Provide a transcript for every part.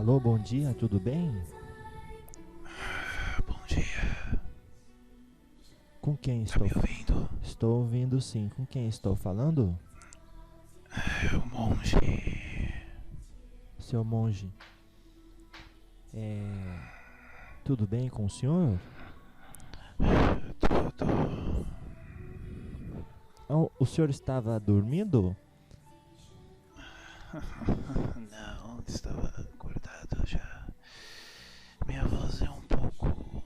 Alô, bom dia, tudo bem? Bom dia, Com quem tá estou me falando? ouvindo? Estou ouvindo sim. Com quem estou falando? É o monge. Seu monge. Tudo bem com o senhor? Tudo. O senhor estava dormindo? Não, estava acordado já. Minha voz é um pouco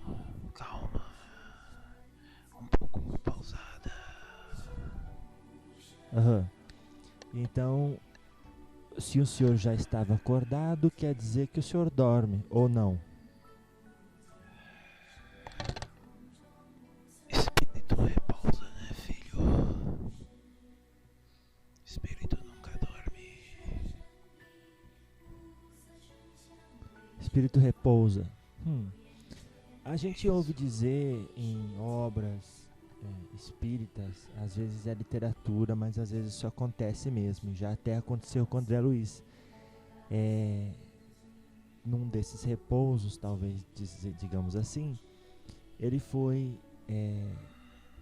calma, um pouco pausada. Aham. Então, se o senhor já estava acordado, quer dizer que o senhor dorme, ou não? Espírito repousa, né, filho? Espírito nunca dorme. Espírito repousa. A gente ouve Isso. dizer em obras espíritas, às vezes é literatura, mas às vezes isso acontece mesmo. Já até aconteceu com André Luiz. É, num desses repousos, talvez digamos assim, ele foi,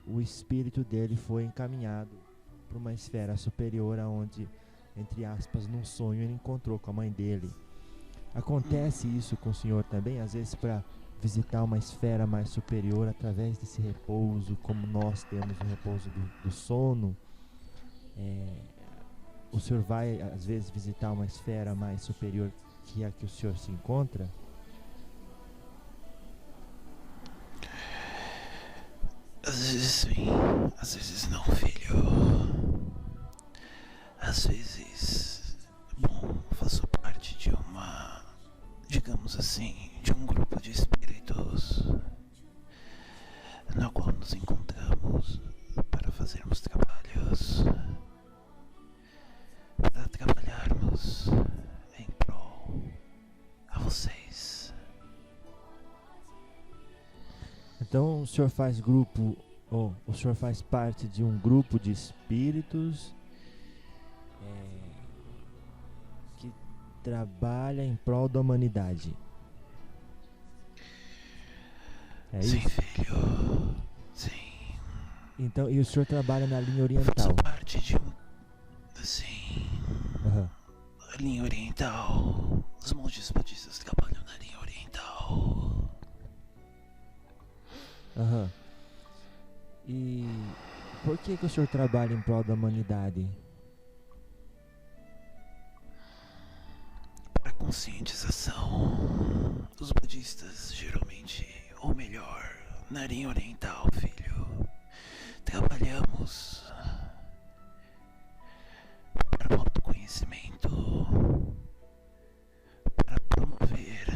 o espírito dele foi encaminhado para uma esfera superior, aonde, entre aspas, num sonho ele encontrou com a mãe dele. Acontece isso com o senhor também, às vezes para visitar uma esfera mais superior através desse repouso, como nós temos o repouso do sono. É, o senhor vai às vezes visitar uma esfera mais superior que a que o senhor se encontra? Às vezes sim, às vezes não, filho. Às vezes, bom, faço parte de uma, digamos assim, de um grupo de espíritos na qual nos encontramos para fazermos trabalhos, para trabalharmos em prol a vocês. Então o senhor faz grupo, ou o senhor faz parte de um grupo de espíritos que trabalha em prol da humanidade. É Sim, isso? filho, sim. Então, e o senhor trabalha na linha Faço oriental? parte de um, assim, Aham. a linha oriental. Os monges budistas trabalham na linha oriental. Aham. E por que o senhor trabalha em prol da humanidade? Para conscientização, os budistas geralmente, ou melhor, na linha oriental, filho, trabalhamos para o autoconhecimento, para promover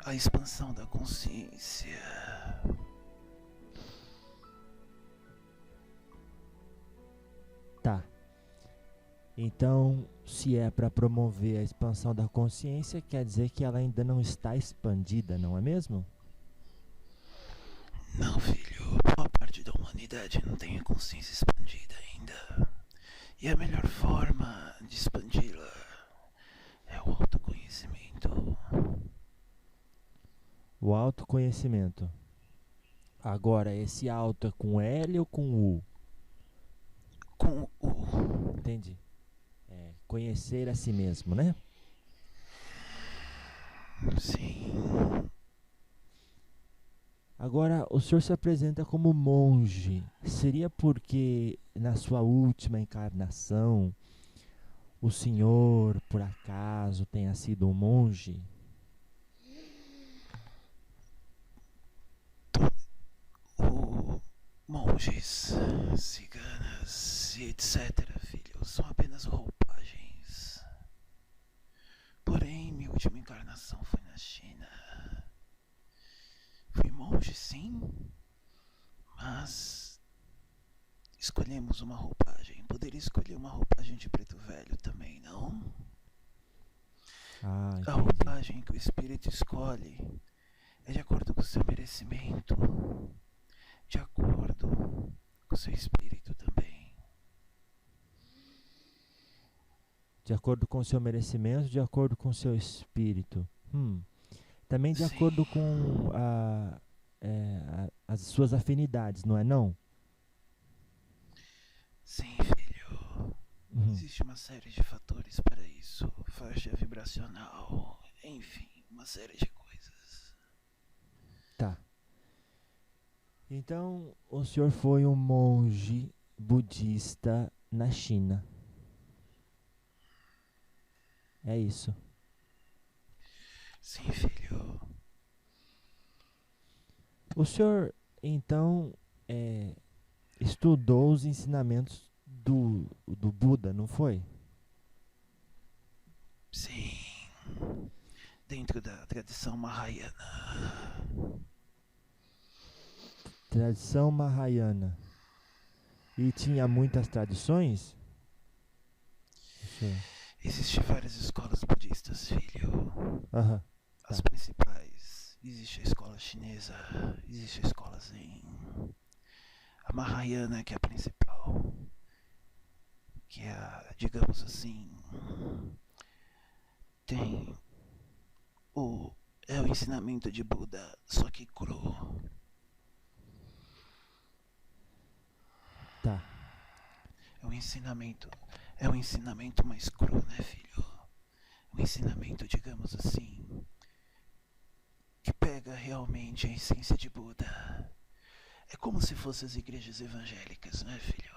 a expansão da consciência. Tá. Então, se é para promover a expansão da consciência, quer dizer que ela ainda não está expandida, não é mesmo? Não, filho, boa parte da humanidade não tem a consciência expandida ainda. E a melhor forma de expandi-la é o autoconhecimento. O autoconhecimento. Agora, esse auto é com L ou com U? Com o. Entendi. Conhecer a si mesmo, né? Sim. Agora, o senhor se apresenta como monge. Seria porque na sua última encarnação o senhor, por acaso, tenha sido um monge? O monges, ciganas e etc., filho, são apenas roupagens. Porém, minha última encarnação foi na China. Fui monge, sim, mas escolhemos uma roupagem. Poderia escolher uma roupagem de preto velho também, não? Ah, A entendi. roupagem que o espírito escolhe é de acordo com o seu merecimento, de acordo com o seu espírito também. De acordo com o seu merecimento, de acordo com o seu espírito. Hum. Também de Sim, acordo com as suas afinidades, não é não? sim, filho. Uhum. Existe uma série de fatores para isso. Faixa vibracional, enfim, uma série de coisas. Tá. Então, o senhor foi um monge budista na China. É isso. Sim, filho. O senhor, então, é, estudou os ensinamentos do Buda, não foi? Sim, dentro da tradição Mahayana. Tradição Mahayana. E tinha muitas tradições? O senhor. Existem várias escolas budistas, filho. Aham, As tá. principais. Existe a escola chinesa, existe a escola Zen. A Mahayana, que é a principal. Que é a, digamos assim, tem o. É o ensinamento de Buda, só que cru. Tá. É um ensinamento. É um ensinamento mais cru, né, filho? Um ensinamento, digamos assim, que pega realmente a essência de Buda. É como se fossem as igrejas evangélicas, né, filho?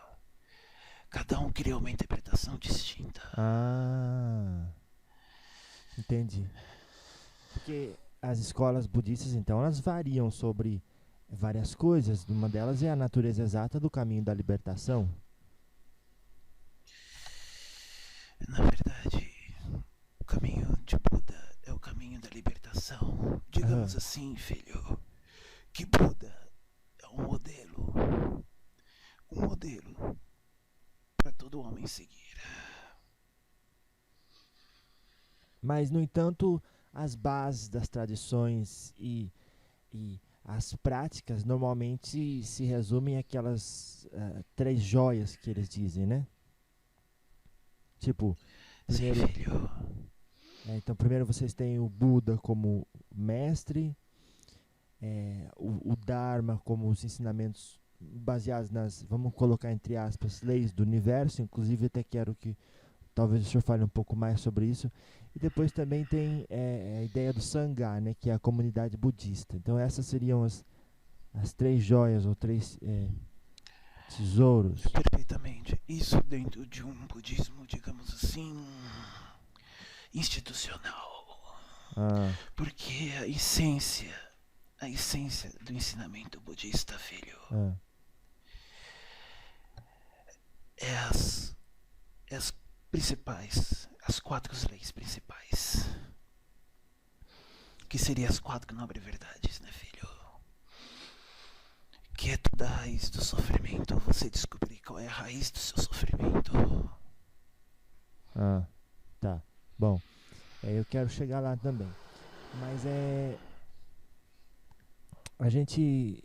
Cada um cria uma interpretação distinta. Ah, entendi. Porque as escolas budistas, então, elas variam sobre várias coisas. Uma delas é a natureza exata do caminho da libertação. Na verdade, o caminho de Buda é o caminho da libertação. Aham. Digamos assim, filho, que Buda é um modelo para todo homem seguir. Mas, no entanto, as bases das tradições e as práticas normalmente se resumem àquelas três joias que eles dizem, né? Tipo, Sim, primeiro, filho. então primeiro vocês têm o Buda como mestre, o Dharma como os ensinamentos baseados nas, vamos colocar entre aspas, leis do universo. Inclusive até quero que talvez o senhor fale um pouco mais sobre isso. E depois também tem a ideia do Sangha, né, que é a comunidade budista. Então essas seriam as três joias ou três tesouros. Perfeitamente. Isso dentro de um budismo, digamos assim, institucional. Ah, Porque a essência do ensinamento budista, filho, ah, é é as principais, as quatro leis principais. Que seriam as quatro nobres verdades, né, filho? Que é toda a raiz do sofrimento. Você descobrir qual é a raiz do seu sofrimento. ah, tá. Bom, eu quero chegar lá também. Mas a gente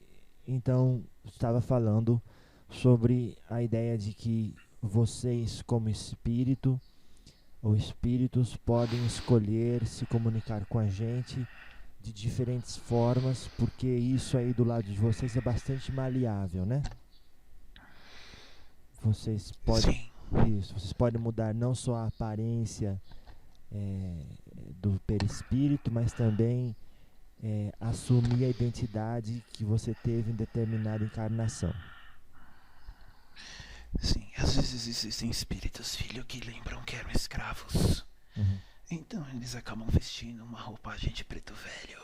então estava falando sobre a ideia de que vocês, como espírito ou espíritos, podem escolher se comunicar com a gente de diferentes formas, porque isso aí do lado de vocês é bastante maleável, né? Vocês podem Sim, isso, vocês podem mudar não só a aparência do perispírito, mas também assumir a identidade que você teve em determinada encarnação. sim. Às vezes existem espíritos, filho, que lembram que eram escravos. Uhum. Então eles acabam vestindo uma roupagem de preto velho.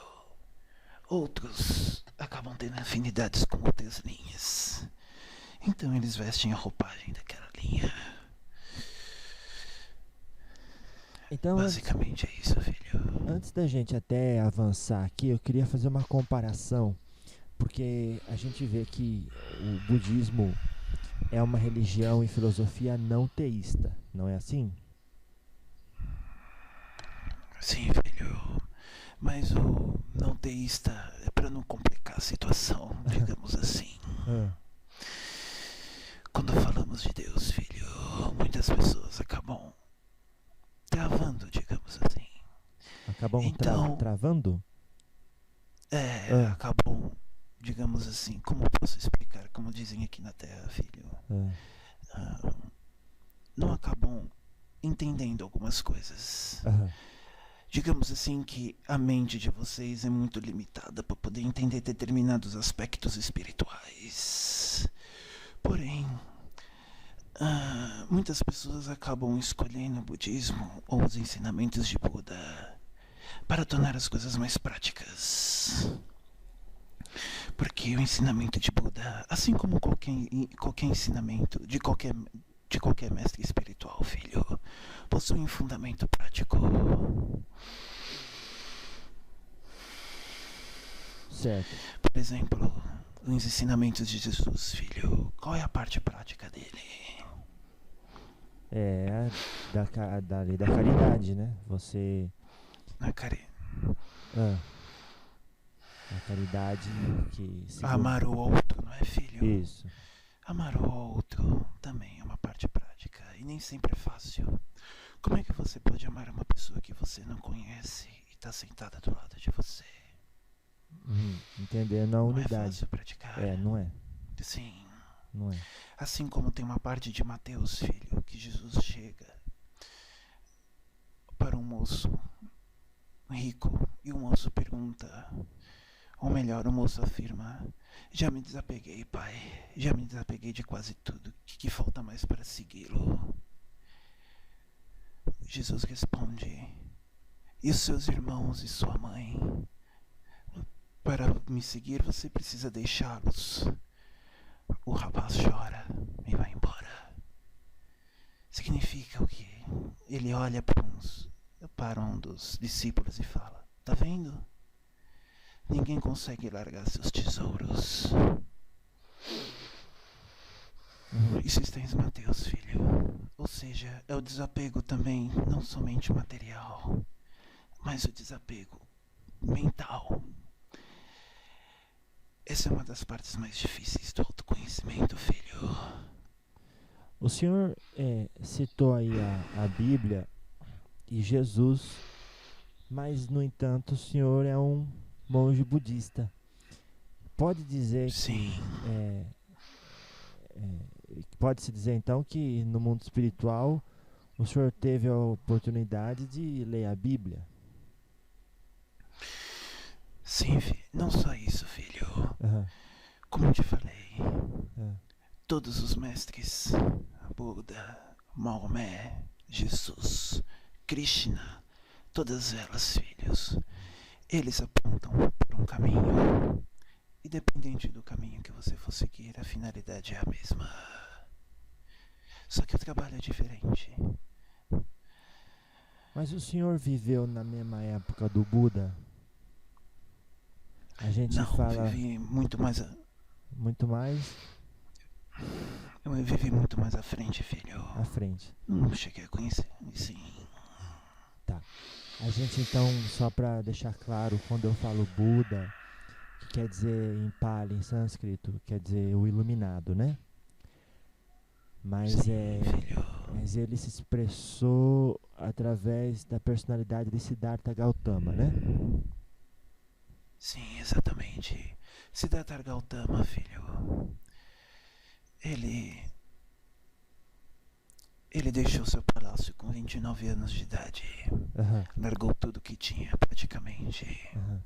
Outros acabam tendo afinidades com outras linhas. Então eles vestem a roupagem daquela linha. Então, Basicamente é isso, filho. antes da gente até avançar aqui, eu queria fazer uma comparação, porque a gente vê que o budismo é uma religião e filosofia não teísta, não é assim? Sim, filho. Mas o não teísta é para não complicar a situação, digamos assim. Ah, Quando falamos de Deus, filho, muitas pessoas acabam travando, digamos assim. acabam Então, travando? Ah, acabou, digamos assim, como posso explicar, como dizem aqui na Terra, filho, ah, ah, não acabam entendendo algumas coisas. aham. Digamos assim que a mente de vocês é muito limitada para poder entender determinados aspectos espirituais. Porém, muitas pessoas acabam escolhendo o budismo ou os ensinamentos de Buda para tornar as coisas mais práticas. Porque o ensinamento de Buda, assim como qualquer ensinamento de qualquer mestre espiritual, filho, possui um fundamento prático. Certo. Por exemplo, os ensinamentos de Jesus, filho, qual é a parte prática dele? É da lei da caridade, né? Você. Ah, cara, Ah, a caridade que segundo. amar o outro, não é, filho? Isso. Amar o outro também é uma parte prática e nem sempre é fácil. Como é que você pode amar uma pessoa que você não conhece e está sentada do lado de você? Entendendo a Não é unidade. fácil praticar. Não é. Sim. Não é. Assim como tem uma parte de Mateus, filho, que Jesus chega para um moço rico e o moço pergunta, ou melhor, o moço afirma: já me desapeguei, pai, já me desapeguei de quase tudo, o que falta mais para segui-lo? Jesus responde: e os seus irmãos e sua mãe? Para me seguir você precisa deixá-los. O rapaz chora e vai embora. Significa o quê? Ele olha para um dos discípulos e fala: tá vendo? Ninguém consegue largar seus tesouros. Isso está em Mateus, filho. Ou seja, é o desapego também, não somente material, mas o desapego mental. Essa é uma das partes mais difíceis do autoconhecimento, filho. O senhor citou aí a Bíblia e Jesus, mas no entanto o senhor é um monge budista. Pode dizer Sim. pode-se dizer então que no mundo espiritual o senhor teve a oportunidade de ler a Bíblia? Sim, filho. Não só isso, filho. Aham. Como eu te falei, Ah, todos os mestres, Buda, Maomé, Jesus, Krishna, todas elas, filhos, eles apontam por um caminho. Independente do caminho que você for seguir, a finalidade é a mesma. Só que o trabalho é diferente. Mas o senhor viveu na mesma época do Buda? A gente Não, fala vivi muito mais. muito mais Eu vivi muito mais à frente, filho. à frente. Não cheguei a conhecer, sim. Tá. A gente então, só para deixar claro, quando eu falo Buda, que quer dizer em Pali, em sânscrito, quer dizer o iluminado, né? Mas Sim, filho. mas ele se expressou através da personalidade de Siddhartha Gautama, né? Sim, exatamente. Siddhartha Gautama, filho. Ele deixou seu palácio com 29 anos de idade. Aham, Largou tudo que tinha, praticamente. aham.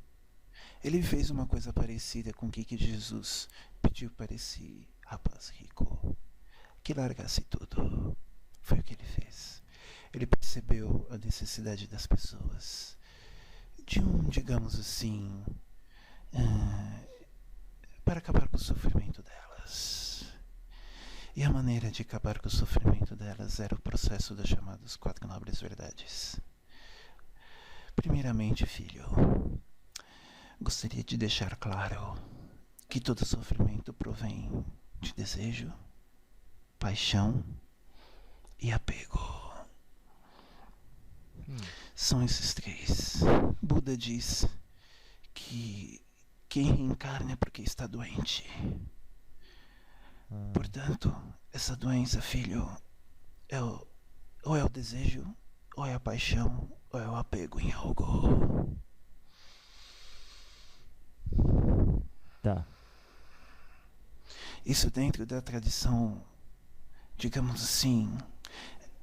Ele fez uma coisa parecida com o que Jesus pediu para esse rapaz rico, que largasse tudo. Foi o que ele fez. Ele percebeu a necessidade das pessoas de digamos assim, para acabar com o sofrimento delas. E a maneira de acabar com o sofrimento delas era o processo das chamadas 4 nobres verdades. Primeiramente, filho, gostaria de deixar claro que todo sofrimento provém de desejo, paixão e apego. São esses três. Buda diz que quem reencarna é porque está doente. Portanto, essa doença, filho, ou é o desejo, ou é a paixão, ou é o apego em algo. Tá. Isso dentro da tradição, digamos assim,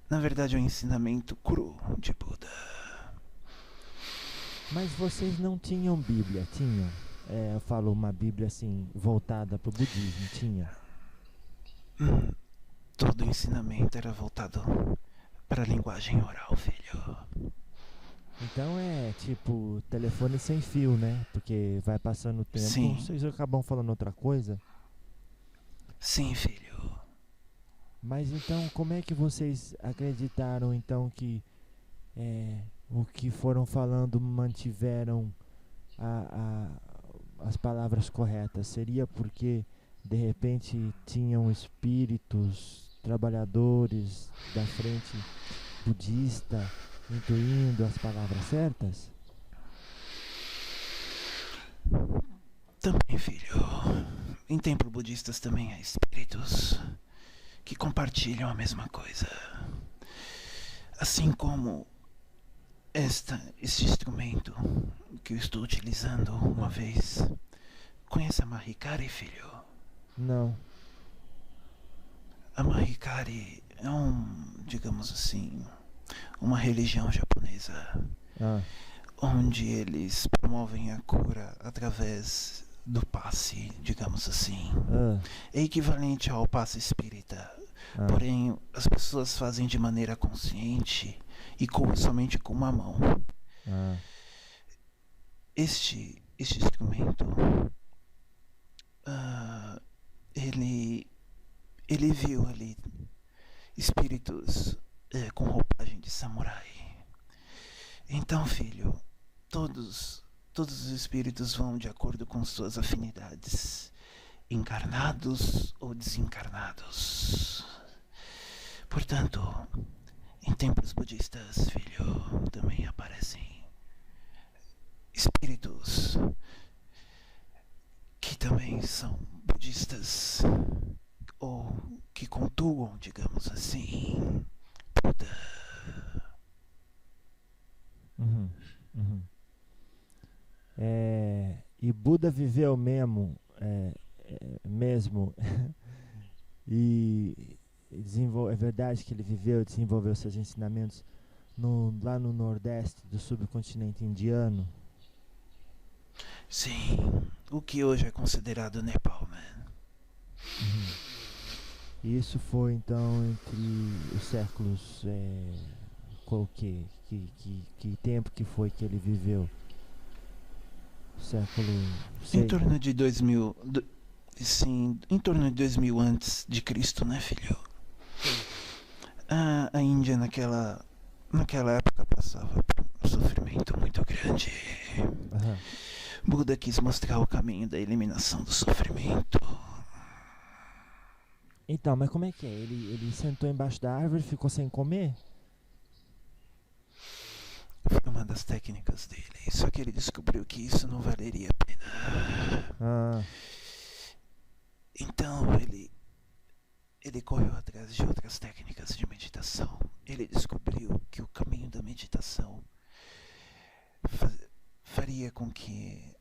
na verdade é um ensinamento cru de Buda. Mas vocês não tinham Bíblia, tinham? Eu falo uma Bíblia assim, voltada para o budismo, tinha? Todo o ensinamento era voltado para a linguagem oral, filho. Então é tipo telefone sem fio, né? Porque vai passando o tempo, Sim, vocês acabam falando outra coisa. sim, filho. Mas então, como é que vocês acreditaram então que o que foram falando mantiveram as palavras corretas? Seria porque de repente tinham espíritos trabalhadores da frente budista intuindo as palavras certas? Também, filho. Em templos budistas também há espíritos que compartilham a mesma coisa. Assim como este instrumento que eu estou utilizando uma vez. Conhece a Mahikari, filho? Não. A Mahikari é digamos assim, uma religião japonesa Ah, onde eles promovem a cura através do passe, digamos assim. ah, É equivalente ao passe espírita, ah, porém as pessoas fazem de maneira consciente e somente com uma mão. ah. Este instrumento, ele viu ali espíritos com roupagem de samurai. Então, filho, todos os espíritos vão de acordo com suas afinidades, encarnados ou desencarnados. Portanto, em templos budistas, filho, também aparecem espíritos que também são budistas ou que cultuam, digamos assim, Buda. Uhum, uhum. E Buda viveu mesmo e é verdade que ele viveu e desenvolveu seus ensinamentos lá no Nordeste do subcontinente indiano? Sim, o que hoje é considerado Nepal, né? Uhum. E isso foi então entre os séculos. Qual que tempo que foi que ele viveu? Século Em 6? torno de 2000, sim, em torno de 2000 antes de Cristo, né, filho? A Índia naquela época passava por um sofrimento muito grande. Aham. Buda quis mostrar o caminho da eliminação do sofrimento. Então, mas como é que é? Ele sentou embaixo da árvore e ficou sem comer? Foi uma das técnicas dele, só que ele descobriu que isso não valeria a pena. Ah, Então ele correu atrás de outras técnicas de meditação. Ele descobriu que o caminho da meditação faria com que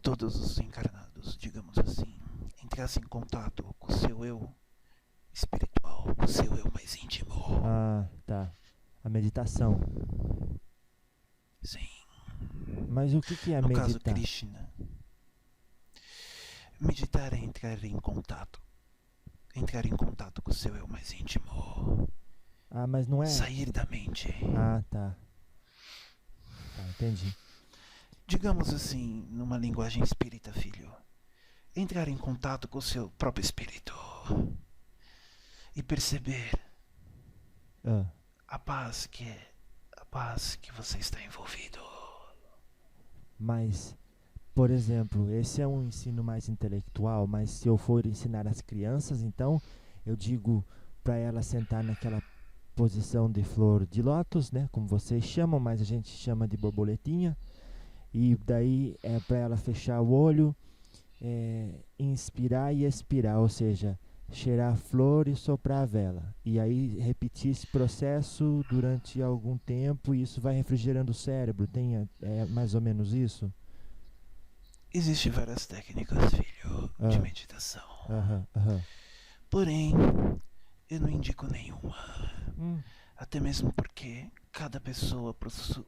todos os encarnados, digamos assim, entrassem em contato com o seu eu espiritual, com o seu eu mais íntimo. tá. A meditação. Sim. Mas o que é No caso meditar? Krishna, meditar é entrar em contato com o seu eu mais íntimo. Ah, mas não é. Sair da mente. Ah, tá. Tá, entendi. Digamos assim, numa linguagem espírita, filho. Entrar em contato com o seu próprio espírito. E perceber Ah, a paz que você está envolvido. mas, por exemplo, esse é um ensino mais intelectual, mas se eu for ensinar as crianças, então eu digo para ela sentar naquela posição de flor de lótus, né, como vocês chamam, mas a gente chama de borboletinha, e daí é para ela fechar o olho, inspirar e expirar, ou seja, cheirar a flor e soprar a vela. E aí repetir esse processo durante algum tempo e isso vai refrigerando o cérebro. É mais ou menos isso? Existem várias técnicas, filho, de Ah, meditação. aham, aham. Porém, eu não indico nenhuma. Hum, Até mesmo porque cada pessoa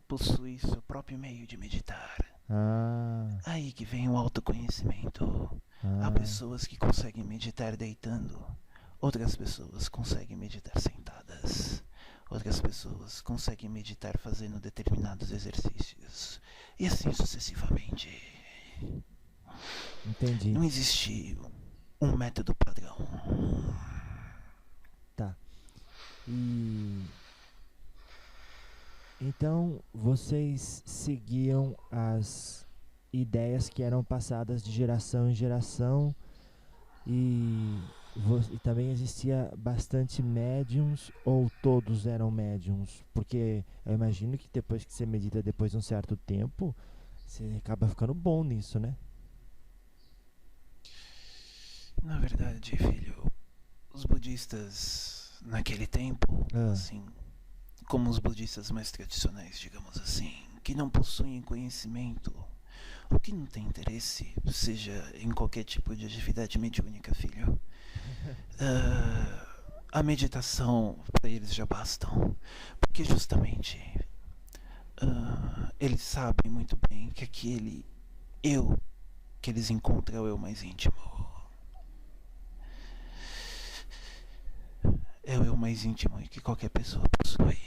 possui seu próprio meio de meditar. ah, Aí que vem o autoconhecimento. Há ah, pessoas que conseguem meditar deitando. Outras pessoas conseguem meditar sentadas. Outras pessoas conseguem meditar fazendo determinados exercícios. E assim sucessivamente. entendi. Não existe um método padrão. Tá. E então vocês seguiam as ideias que eram passadas de geração em geração e, e também existia bastante médiums ou todos eram médiums? Porque eu imagino que depois que você medita depois de um certo tempo, você acaba ficando bom nisso, né? Na verdade, filho, os budistas naquele tempo, Ah, assim, como os budistas mais tradicionais, digamos assim, que não possuem conhecimento ou que não têm interesse, seja em qualquer tipo de atividade mediúnica, filho, a meditação para eles já bastam, porque justamente eles sabem muito bem que aquele eu que eles encontram é o eu mais íntimo. É o eu mais íntimo que qualquer pessoa possui.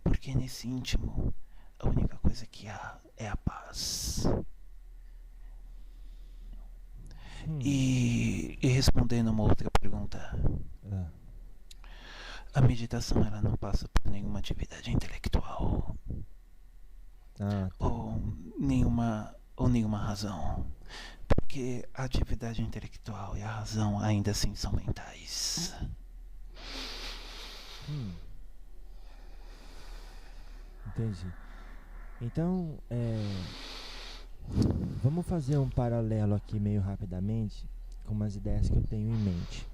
Porque nesse íntimo, a única coisa que há é a paz. hum, E respondendo uma outra pergunta, ah, a meditação ela não passa por nenhuma atividade intelectual tá. ou nenhuma razão. Porque a atividade intelectual e a razão ainda assim são mentais. Hum, entendi. Então, vamos fazer um paralelo aqui meio rapidamente com umas ideias que eu tenho em mente.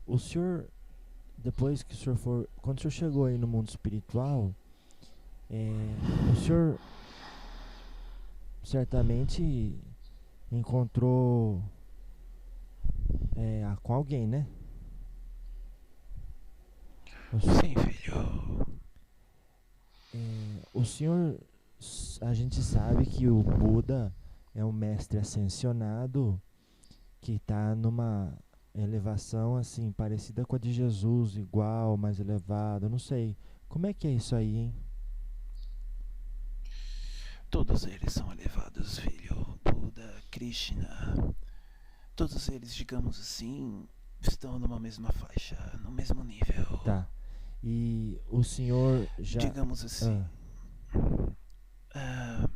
O senhor, depois que o senhor for, quando o senhor chegou aí no mundo espiritual, o senhor certamente encontrou com alguém, né? Sim, filho. O senhor, a gente sabe que o Buda é um mestre ascensionado que está numa elevação assim parecida com a de Jesus, igual, mais elevado, não sei. Como é que é isso aí, hein? Todos eles são elevados, filho. Buda, Krishna. Todos eles, digamos assim, estão numa mesma faixa, no mesmo nível. Tá. E o senhor já. Digamos assim. Ah, ah,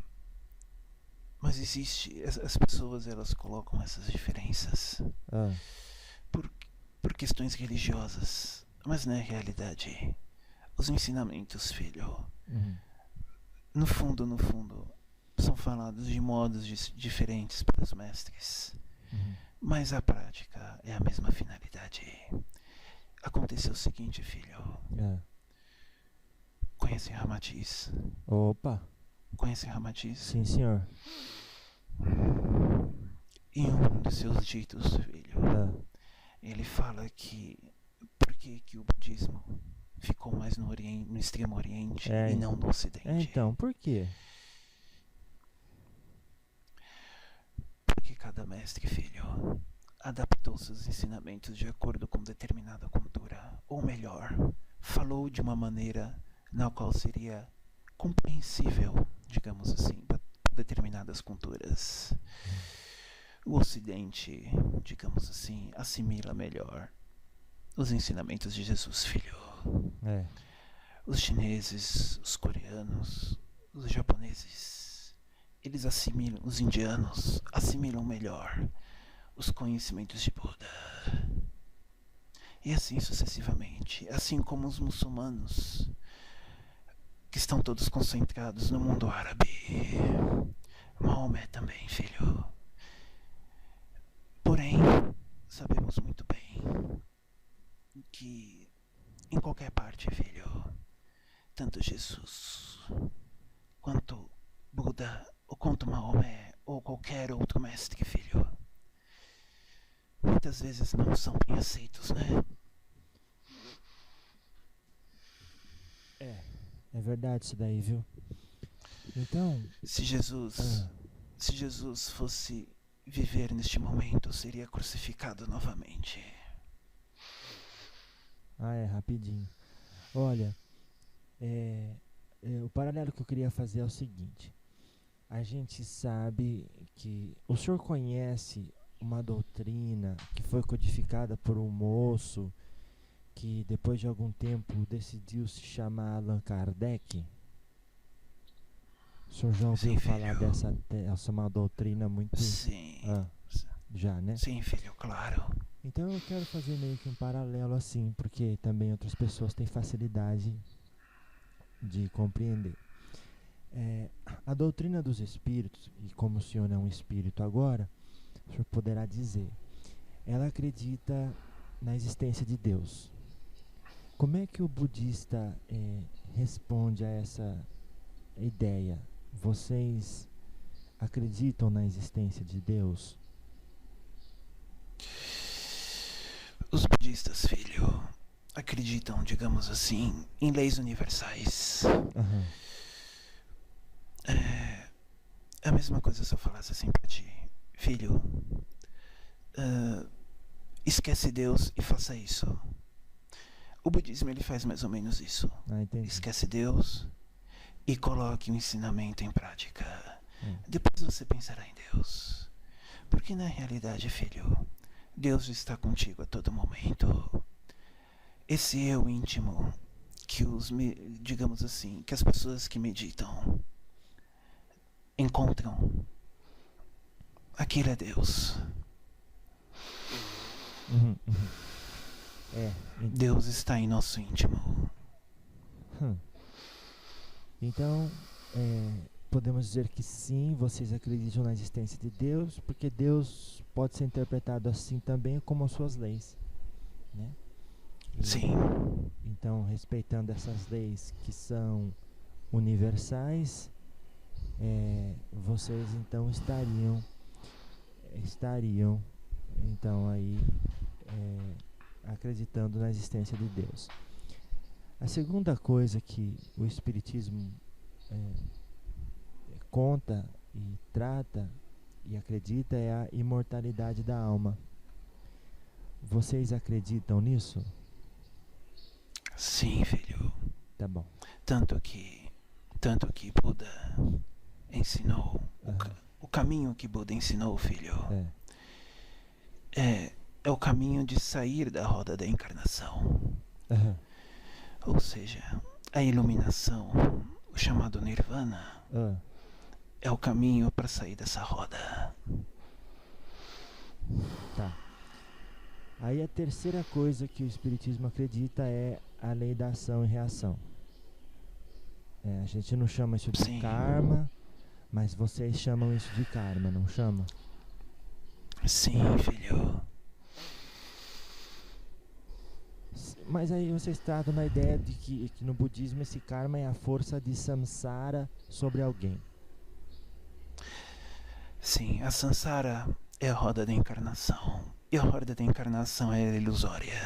mas existe. As pessoas elas colocam essas diferenças ah, por, por questões religiosas. Mas na realidade, os ensinamentos, filho, uhum, no fundo, são falados de modos diferentes pelos mestres. uhum, Mas a prática é a mesma finalidade. Aconteceu o seguinte, filho. ah. Conhecem Ramatiz? Opa, Conhecem Ramatiz? sim, senhor. Em um dos seus ditos, filho, Ah, ele fala que por que o budismo ficou mais no extremo oriente é, e não no ocidente? então, por quê? Porque cada mestre, filho, adaptou seus ensinamentos de acordo com determinada cultura, ou melhor, falou de uma maneira na qual seria compreensível, digamos assim, para determinadas culturas. O Ocidente, digamos assim, assimila melhor os ensinamentos de Jesus, filho. É, Os chineses, os coreanos, os japoneses, eles assimilam, os indianos assimilam melhor os conhecimentos de Buda. E assim sucessivamente, assim como os muçulmanos, que estão todos concentrados no mundo árabe. Maomé também, filho. Porém, sabemos muito bem que em qualquer parte, filho, tanto Jesus quanto Buda ou quanto Maomé ou qualquer outro mestre, filho, muitas vezes não são bem aceitos, né? É verdade isso daí, viu? Então, Se Jesus fosse viver neste momento, seria crucificado novamente. rapidinho. Olha, o paralelo que eu queria fazer é o seguinte. A gente sabe que o senhor conhece uma doutrina que foi codificada por um moço que depois de algum tempo decidiu se chamar Allan Kardec? O senhor já ouviu falar dessa uma doutrina muito... Sim. Já, né? Sim, filho, claro. Então eu quero fazer meio que um paralelo assim, porque também outras pessoas têm facilidade de compreender. A doutrina dos espíritos, e como o senhor é um espírito agora, o senhor poderá dizer, ela acredita na existência de Deus. Como é que o budista responde a essa ideia? Vocês acreditam na existência de Deus? Os budistas, filho, acreditam, digamos assim, em leis universais. Uhum. É a mesma coisa se eu falasse assim pra ti, filho, esquece Deus e faça isso. O budismo ele faz mais ou menos isso. Esquece Deus e coloque o ensinamento em prática. Depois você pensará em Deus. Porque na realidade, filho, Deus está contigo a todo momento. Esse eu íntimo que digamos assim, que as pessoas que meditam encontram, aquilo é Deus. Deus está em nosso íntimo. Então, podemos dizer que sim, vocês acreditam na existência de Deus, porque Deus pode ser interpretado assim também como as suas leis, né? Sim. Então, respeitando essas leis que são universais, vocês então estariam então aí acreditando na existência de Deus. A segunda coisa que o Espiritismo conta e trata e acredita é a imortalidade da alma. Vocês acreditam nisso? Sim, filho. Tá bom. Tanto que Buda ensinou, o caminho que Buda ensinou, filho, é o caminho de sair da roda da encarnação. Ou seja, a iluminação, o chamado Nirvana, é o caminho para sair dessa roda. Tá. Aí a terceira coisa que o Espiritismo acredita é a lei da ação e reação. A gente não chama isso de karma, mas vocês chamam isso de karma, não chamam? Sim, filho. Mas aí vocês tratam na ideia de que no budismo esse karma é a força de samsara sobre alguém. Sim, a samsara é a roda da encarnação. E a roda da encarnação é ilusória.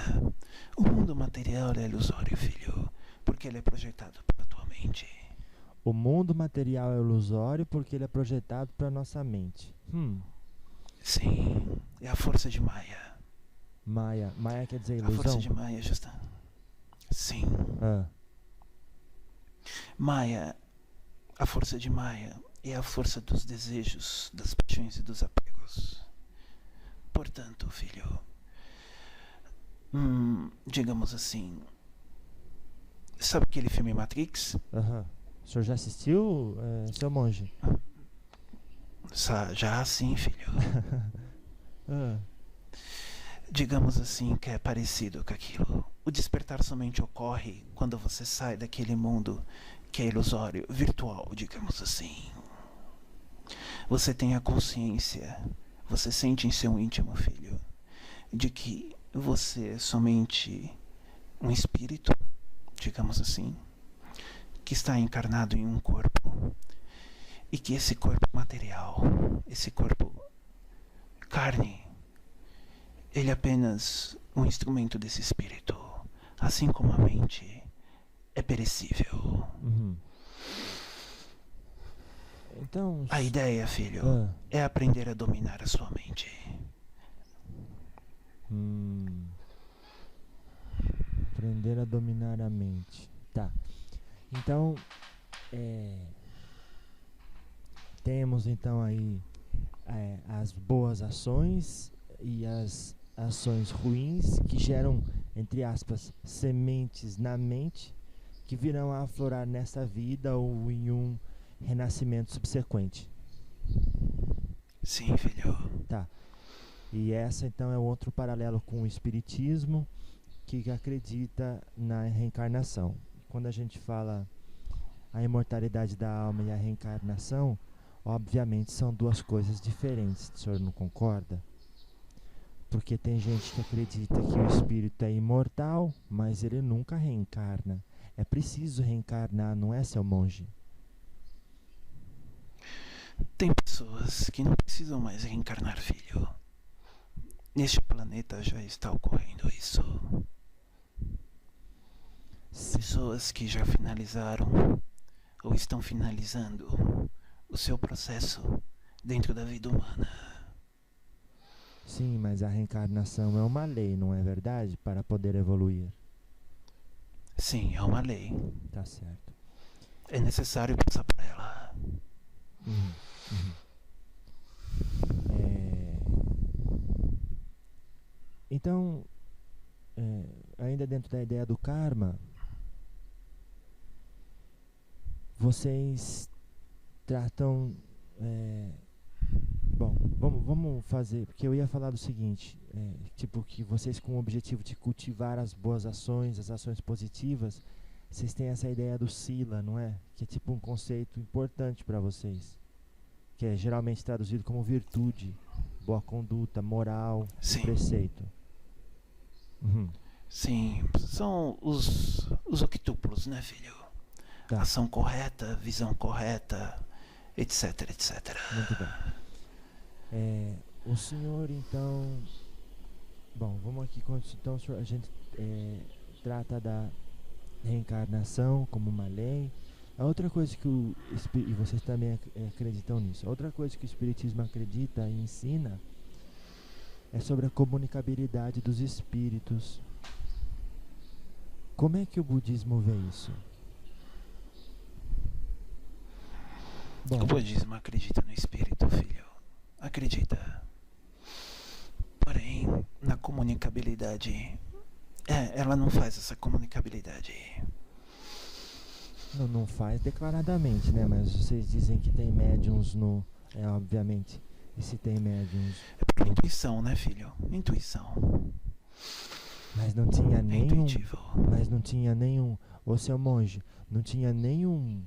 O mundo material é ilusório, filho, porque ele é projetado pela tua mente. O mundo material é ilusório porque ele é projetado para nossa mente. Sim, é a força de Maya. Maya quer dizer ilusão? A força de Maya, justa. Sim. Maya, a força de Maya é a força dos desejos, das paixões e dos apegos. Portanto, filho, digamos assim, sabe aquele filme Matrix? O senhor já assistiu, seu monge? Já sim, filho. Digamos assim que é parecido com aquilo. O despertar somente ocorre quando você sai daquele mundo que é ilusório, virtual, digamos assim. Você tem a consciência, você sente em seu íntimo, filho, de que você é somente um espírito, digamos assim, que está encarnado em um corpo e que esse corpo material, esse corpo carne, ele é apenas um instrumento desse espírito, assim como a mente é perecível. Então, A ideia, filho, é aprender a dominar a sua mente. Aprender a dominar a mente. Tá. Então, temos então aí as boas ações e as ações ruins que geram, entre aspas, sementes na mente que virão a aflorar nessa vida ou em um renascimento subsequente. Sim, filho. Tá. E essa então é outro paralelo com o espiritismo, que acredita na reencarnação. Quando a gente fala a imortalidade da alma e a reencarnação, obviamente são duas coisas diferentes, o senhor não concorda? Porque tem gente que acredita que o espírito é imortal, mas ele nunca reencarna. É preciso reencarnar, não é, seu monge? Tem pessoas que não precisam mais reencarnar, filho. Neste planeta já está ocorrendo isso. Pessoas que já finalizaram ou estão finalizando o seu processo dentro da vida humana. Sim, mas a reencarnação é uma lei, não é verdade? Para poder evoluir. Sim, é uma lei. Tá certo. É necessário passar por ela. Então, ainda dentro da ideia do karma, vocês tratam... bom, vamos fazer, porque eu ia falar do seguinte, tipo que vocês com o objetivo de cultivar as boas ações, as ações positivas, vocês têm essa ideia do sila, não é? Que é tipo um conceito importante para vocês, que é geralmente traduzido como virtude, boa conduta, moral, preceito. Sim, são os octúplos, né, filho? Tá. Ação correta, visão correta, etc, etc. Muito bem. O senhor, então... Bom, vamos aqui. Então, a gente trata da reencarnação como uma lei. A outra coisa que e vocês também acreditam nisso. A outra coisa que o espiritismo acredita e ensina é sobre a comunicabilidade dos espíritos. Como é que o budismo vê isso? Bom, o budismo acredita no espírito, filho. Acredita. Porém, na comunicabilidade... ela não faz essa comunicabilidade. Não faz declaradamente, né? Mas vocês dizem que tem médiums no... obviamente. E se tem médiums... É por intuição, né, filho? Intuição. Mas não tinha nenhum... intuitivo. Mas não tinha nenhum... Ô, seu monge, não tinha nenhum...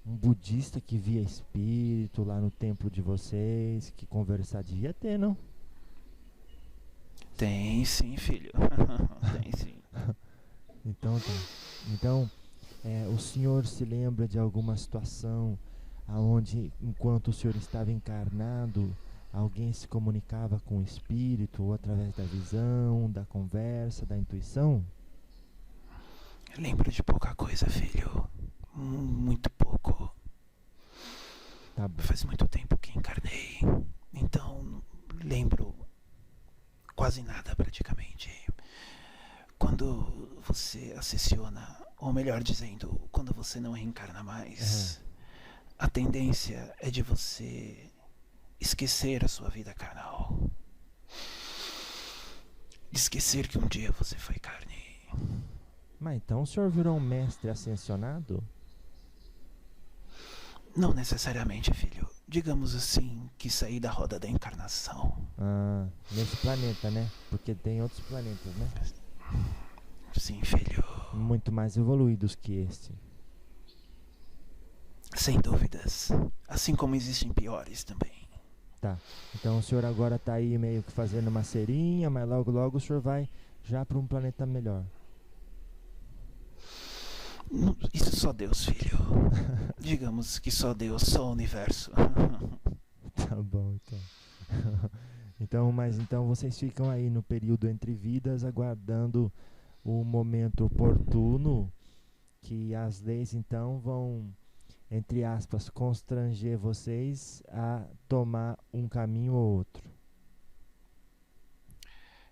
um budista que via espírito lá no templo de vocês, que conversar, devia ter, não? Tem sim, filho. Tem sim. Então, o senhor se lembra de alguma situação onde, enquanto o senhor estava encarnado, alguém se comunicava com o espírito, ou através da visão, da conversa, da intuição? Eu lembro de pouca coisa, filho. Muito pouco. Tá bom. Faz muito tempo que encarnei, então lembro quase nada praticamente. Quando você ascensiona, ou melhor dizendo, quando você não reencarna mais, a tendência é de você esquecer a sua vida carnal. De esquecer que um dia você foi carne. Mas então o senhor virou um mestre ascensionado? Não necessariamente, filho. Digamos assim, que saí da roda da encarnação. Ah, nesse planeta, né? Porque tem outros planetas, né? Sim, filho. Muito mais evoluídos que este. Sem dúvidas. Assim como existem piores também. Tá. Então o senhor agora está aí meio que fazendo uma cerinha, mas logo logo o senhor vai já para um planeta melhor. Isso só Deus, filho. Digamos que só Deus, só o universo. Tá bom, então. Então vocês ficam aí no período entre vidas, aguardando o momento oportuno que as leis então vão, entre aspas, constranger vocês a tomar um caminho ou outro.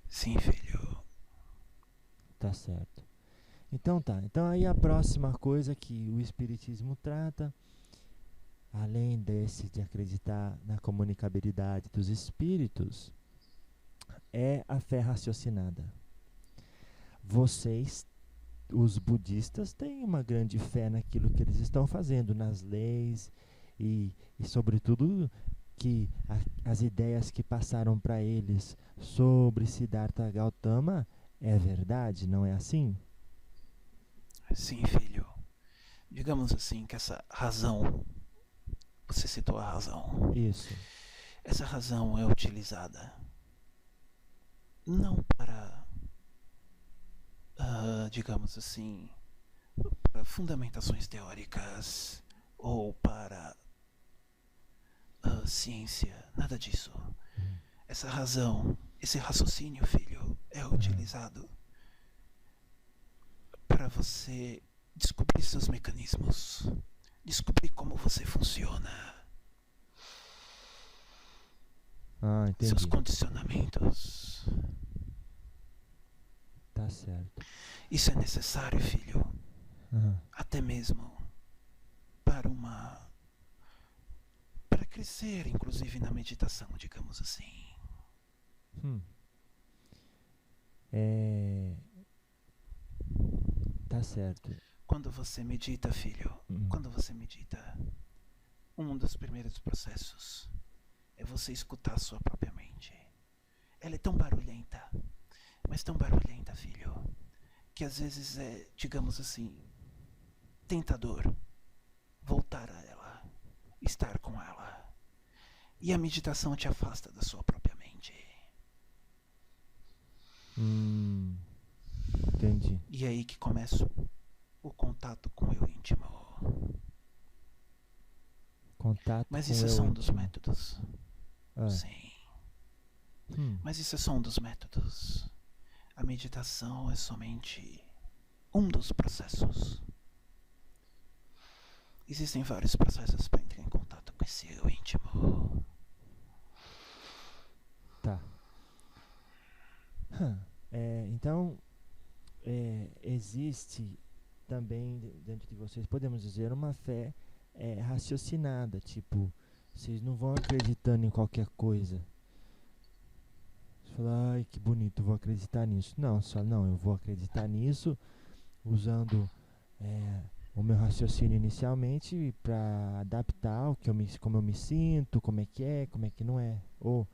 Sim, filho. Tá certo. Então tá. Então aí a próxima coisa que o Espiritismo trata, além desse de acreditar na comunicabilidade dos espíritos, é a fé raciocinada. Vocês, os budistas, têm uma grande fé naquilo que eles estão fazendo, nas leis e sobretudo, que as ideias que passaram para eles sobre Siddhartha Gautama é verdade, não é assim? Sim, filho. Digamos assim que essa razão, você citou a razão. Isso. Essa razão é utilizada não para, digamos assim, para fundamentações teóricas ou para ciência, nada disso. Essa razão, esse raciocínio, filho, é utilizado para você descobrir seus mecanismos, descobrir como você funciona, entendi. seus condicionamentos. Tá certo. Isso é necessário, filho, até mesmo para crescer, inclusive na meditação, digamos assim. Tá certo. Quando você medita, filho, quando você medita, um dos primeiros processos é você escutar a sua própria mente. Ela é tão barulhenta, mas tão barulhenta, filho, que às vezes é, digamos assim, tentador voltar a ela, estar com ela. E a meditação te afasta da sua própria mente. Entendi. E é aí que começa o contato com o eu íntimo. Contato Mas com isso o é eu só um íntimo. dos métodos. Sim. Mas isso é só um dos métodos. A meditação é somente um dos processos. Existem vários processos para entrar em contato com esse eu íntimo. Tá. Então, existe também dentro de vocês, podemos dizer, uma fé raciocinada. Tipo, vocês não vão acreditando em qualquer coisa. Você fala, ai que bonito, vou acreditar nisso. Não, eu vou acreditar nisso usando o meu raciocínio inicialmente para adaptar como eu me sinto, como é que não é. Ou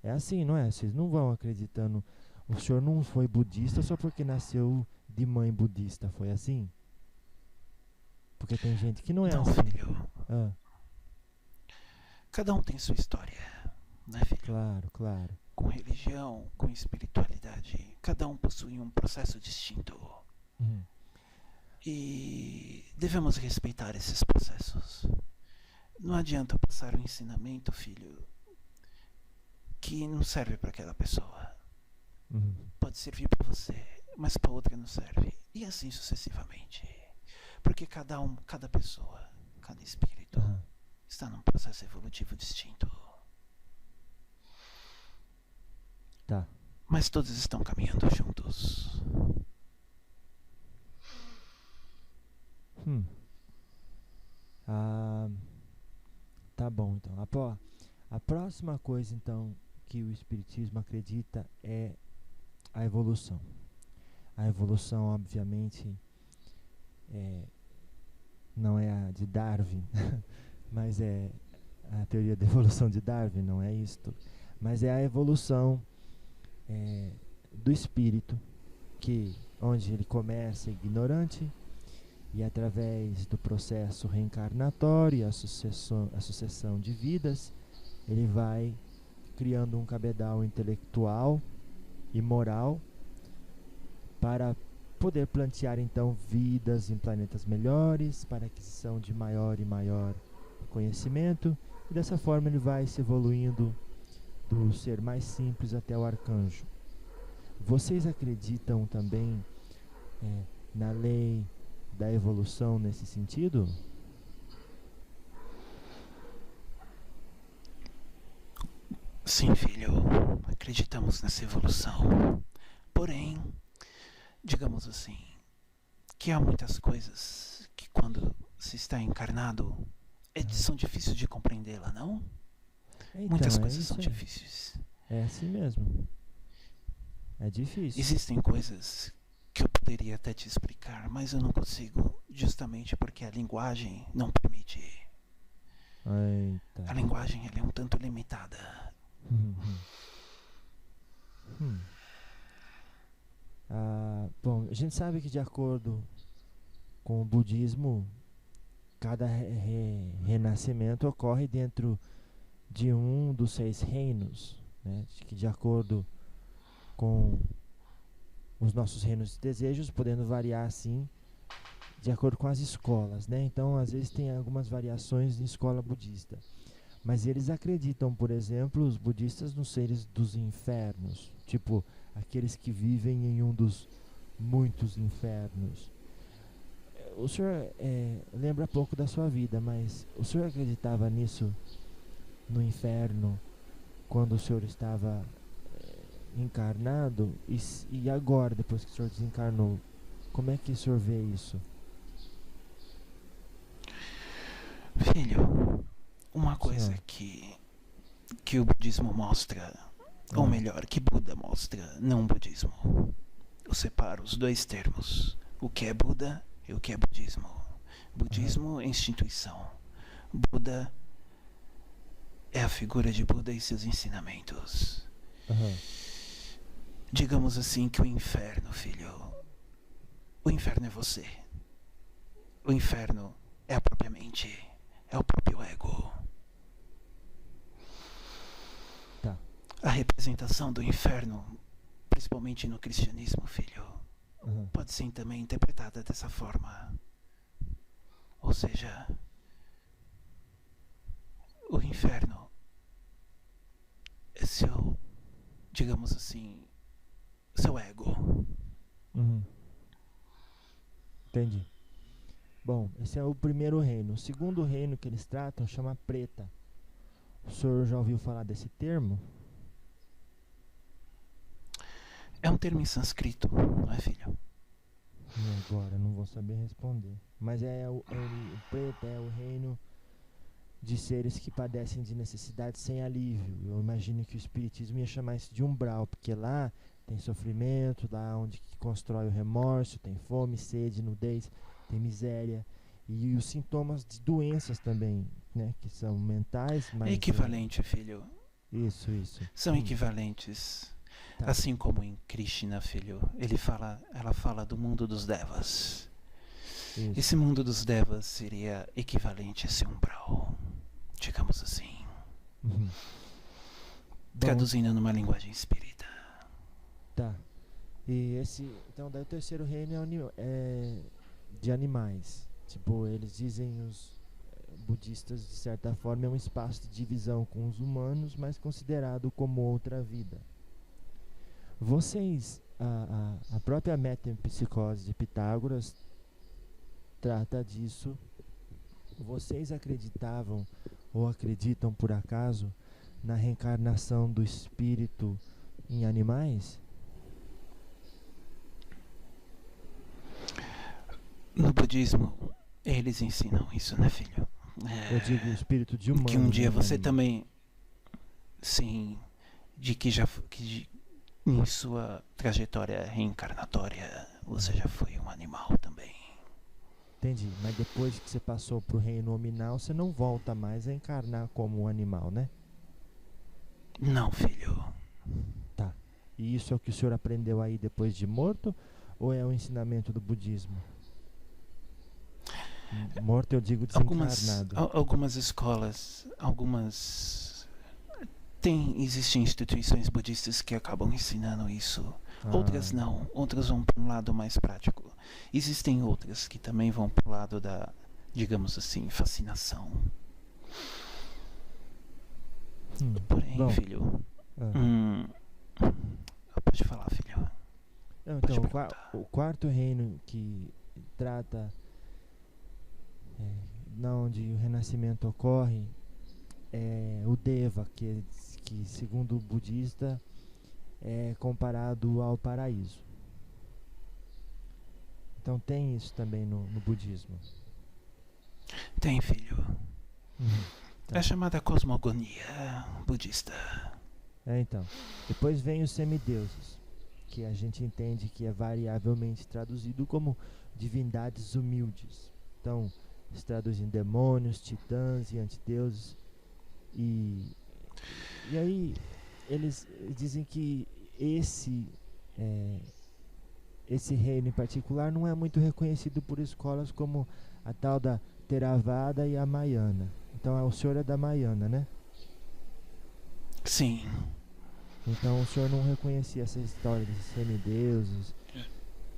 é assim, não é? Vocês não vão acreditando. O senhor não foi budista só porque nasceu de mãe budista, foi assim? Porque tem gente que não é assim. Filho. Cada um tem sua história, né, filho? Claro. Com religião, com espiritualidade, cada um possui um processo distinto. E devemos respeitar esses processos. Não adianta passar um ensinamento, filho, que não serve para aquela pessoa. Pode servir para você, mas para outra não serve. E assim sucessivamente. Porque cada pessoa, cada espírito está num processo evolutivo distinto. Tá. Mas todos estão caminhando juntos. Tá bom, então. A próxima coisa, então, que o Espiritismo acredita é a evolução. A evolução, obviamente, não é a de Darwin, mas é a teoria da evolução de Darwin, não é isto. Mas é a evolução do espírito, onde ele começa ignorante e através do processo reencarnatório, a sucessão de vidas, ele vai criando um cabedal intelectual e moral para poder plantear então vidas em planetas melhores, para aquisição de maior e maior conhecimento, e dessa forma ele vai se evoluindo do ser mais simples até o arcanjo. Vocês acreditam também na lei da evolução nesse sentido? Sim, filho, acreditamos nessa evolução. Porém, digamos assim, que há muitas coisas que quando se está encarnado são difíceis de compreendê-la, não? Então, Muitas coisas são difíceis. É assim mesmo. É difícil. Existem coisas que eu poderia até te explicar, mas eu não consigo, justamente porque a linguagem não permite. Eita. A linguagem ela é um tanto limitada. Bom, a gente sabe que de acordo com o budismo, cada renascimento ocorre dentro de um dos 6 reinos, né? Que de acordo com os nossos reinos de desejos, podendo variar assim de acordo com as escolas, né? Então, às vezes tem algumas variações em escola budista. Mas eles acreditam, por exemplo, os budistas nos seres dos infernos, tipo aqueles que vivem em um dos muitos infernos. O senhor lembra pouco da sua vida, mas o senhor acreditava nisso no inferno quando o senhor estava encarnado? E agora, depois que o senhor desencarnou, como é que o senhor vê isso? Filho, uma coisa que o budismo mostra, ou melhor, que Buda mostra, não o budismo. Eu separo os dois termos, o que é Buda e o que é budismo. Budismo é instituição. Buda é a figura de Buda e seus ensinamentos. Digamos assim que o inferno, filho, o inferno é você. O inferno é a própria mente, é o próprio ego. Tá. A representação do inferno, principalmente no cristianismo, filho, pode ser também interpretada dessa forma. Ou seja, o inferno é seu, digamos assim, seu ego. Entendi. Bom, esse é o primeiro reino. O segundo reino que eles tratam chama Preta. O senhor já ouviu falar desse termo? É um termo em sânscrito, não é, filho? E agora, não vou saber responder. Mas o Preta é o reino de seres que padecem de necessidade sem alívio. Eu imagino que o espiritismo ia chamar isso de umbral, porque lá tem sofrimento, lá onde constrói o remorso, tem fome, sede, nudez, tem miséria e os sintomas de doenças também, né, que são mentais, mas é equivalente, filho. Isso. São equivalentes. Tá. Assim como em Krishna, filho, ela fala do mundo dos devas. Isso. Esse mundo dos devas seria equivalente a esse umbral, digamos assim. Traduzindo numa linguagem espírita. Tá. E então daí o terceiro reino é de animais. Tipo, eles dizem, os budistas, de certa forma, é um espaço de divisão com os humanos, mas considerado como outra vida. Vocês, a própria metempsicose de Pitágoras trata disso. Vocês acreditavam ou acreditam, por acaso, na reencarnação do espírito em animais? No budismo, eles ensinam isso, né, filho? Eu digo o espírito de humano. Que um dia você também, sim, que em sua trajetória reencarnatória você já foi um animal também. Entendi, mas depois que você passou pro reino nominal, você não volta mais a encarnar como um animal, né? Não, filho. Tá. E isso é o que o senhor aprendeu aí depois de morto? Ou é o ensinamento do budismo? Morto eu digo desencarnado. Algumas escolas, algumas Existem instituições budistas que acabam ensinando isso. Outras não, outras vão para um lado mais prático. Existem outras que também vão para o lado da, digamos assim, fascinação. Porém, bom, filho, pode falar, filho. Então, o quarto reino que trata onde o renascimento ocorre é o Deva, que segundo o budista é comparado ao paraíso. Então tem isso também no budismo. Tem, filho. Tá. É chamada cosmogonia budista. Então. Depois vem os semideuses, que a gente entende que é variavelmente traduzido como divindades humildes. Então, se traduz em demônios, titãs e antideuses. E aí eles dizem que esse reino em particular não é muito reconhecido por escolas como a tal da Theravada e a Mahayana. Então o senhor é da Mahayana, né? Sim. Então o senhor não reconhecia essa história de semideuses,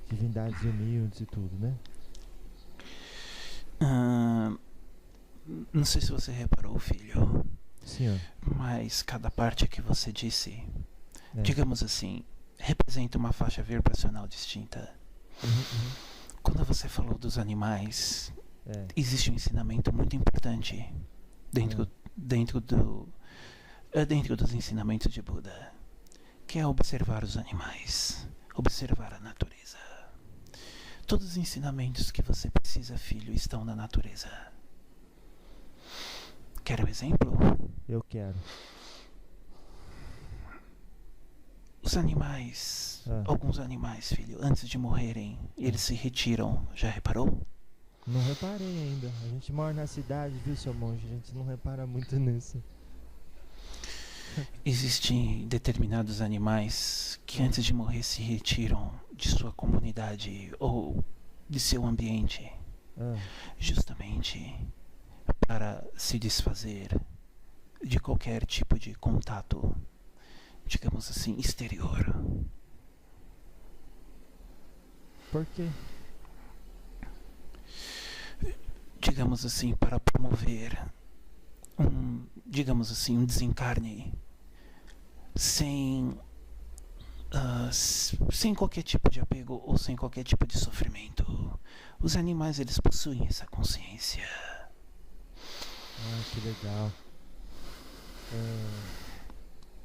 divindades humildes e tudo, né? Não sei se você reparou, filho. Senhor. Mas cada parte que você disse, digamos assim, representa uma faixa vibracional distinta. Quando você falou dos animais, existe um ensinamento muito importante dentro dos ensinamentos de Buda, que é observar os animais, observar a natureza. Todos os ensinamentos que você precisa, filho, estão na natureza. Quer um exemplo? Eu quero. Os animais, alguns animais, filho, antes de morrerem, eles se retiram. Já reparou? Não reparei ainda. A gente mora na cidade, viu, seu monge? A gente não repara muito nisso. Existem determinados animais que antes de morrer se retiram de sua comunidade ou de seu ambiente, justamente para se desfazer de qualquer tipo de contato, digamos assim, exterior. Por quê? Digamos assim, para promover um desencarne sem qualquer tipo de apego ou sem qualquer tipo de sofrimento. Os animais, eles possuem essa consciência. Que legal.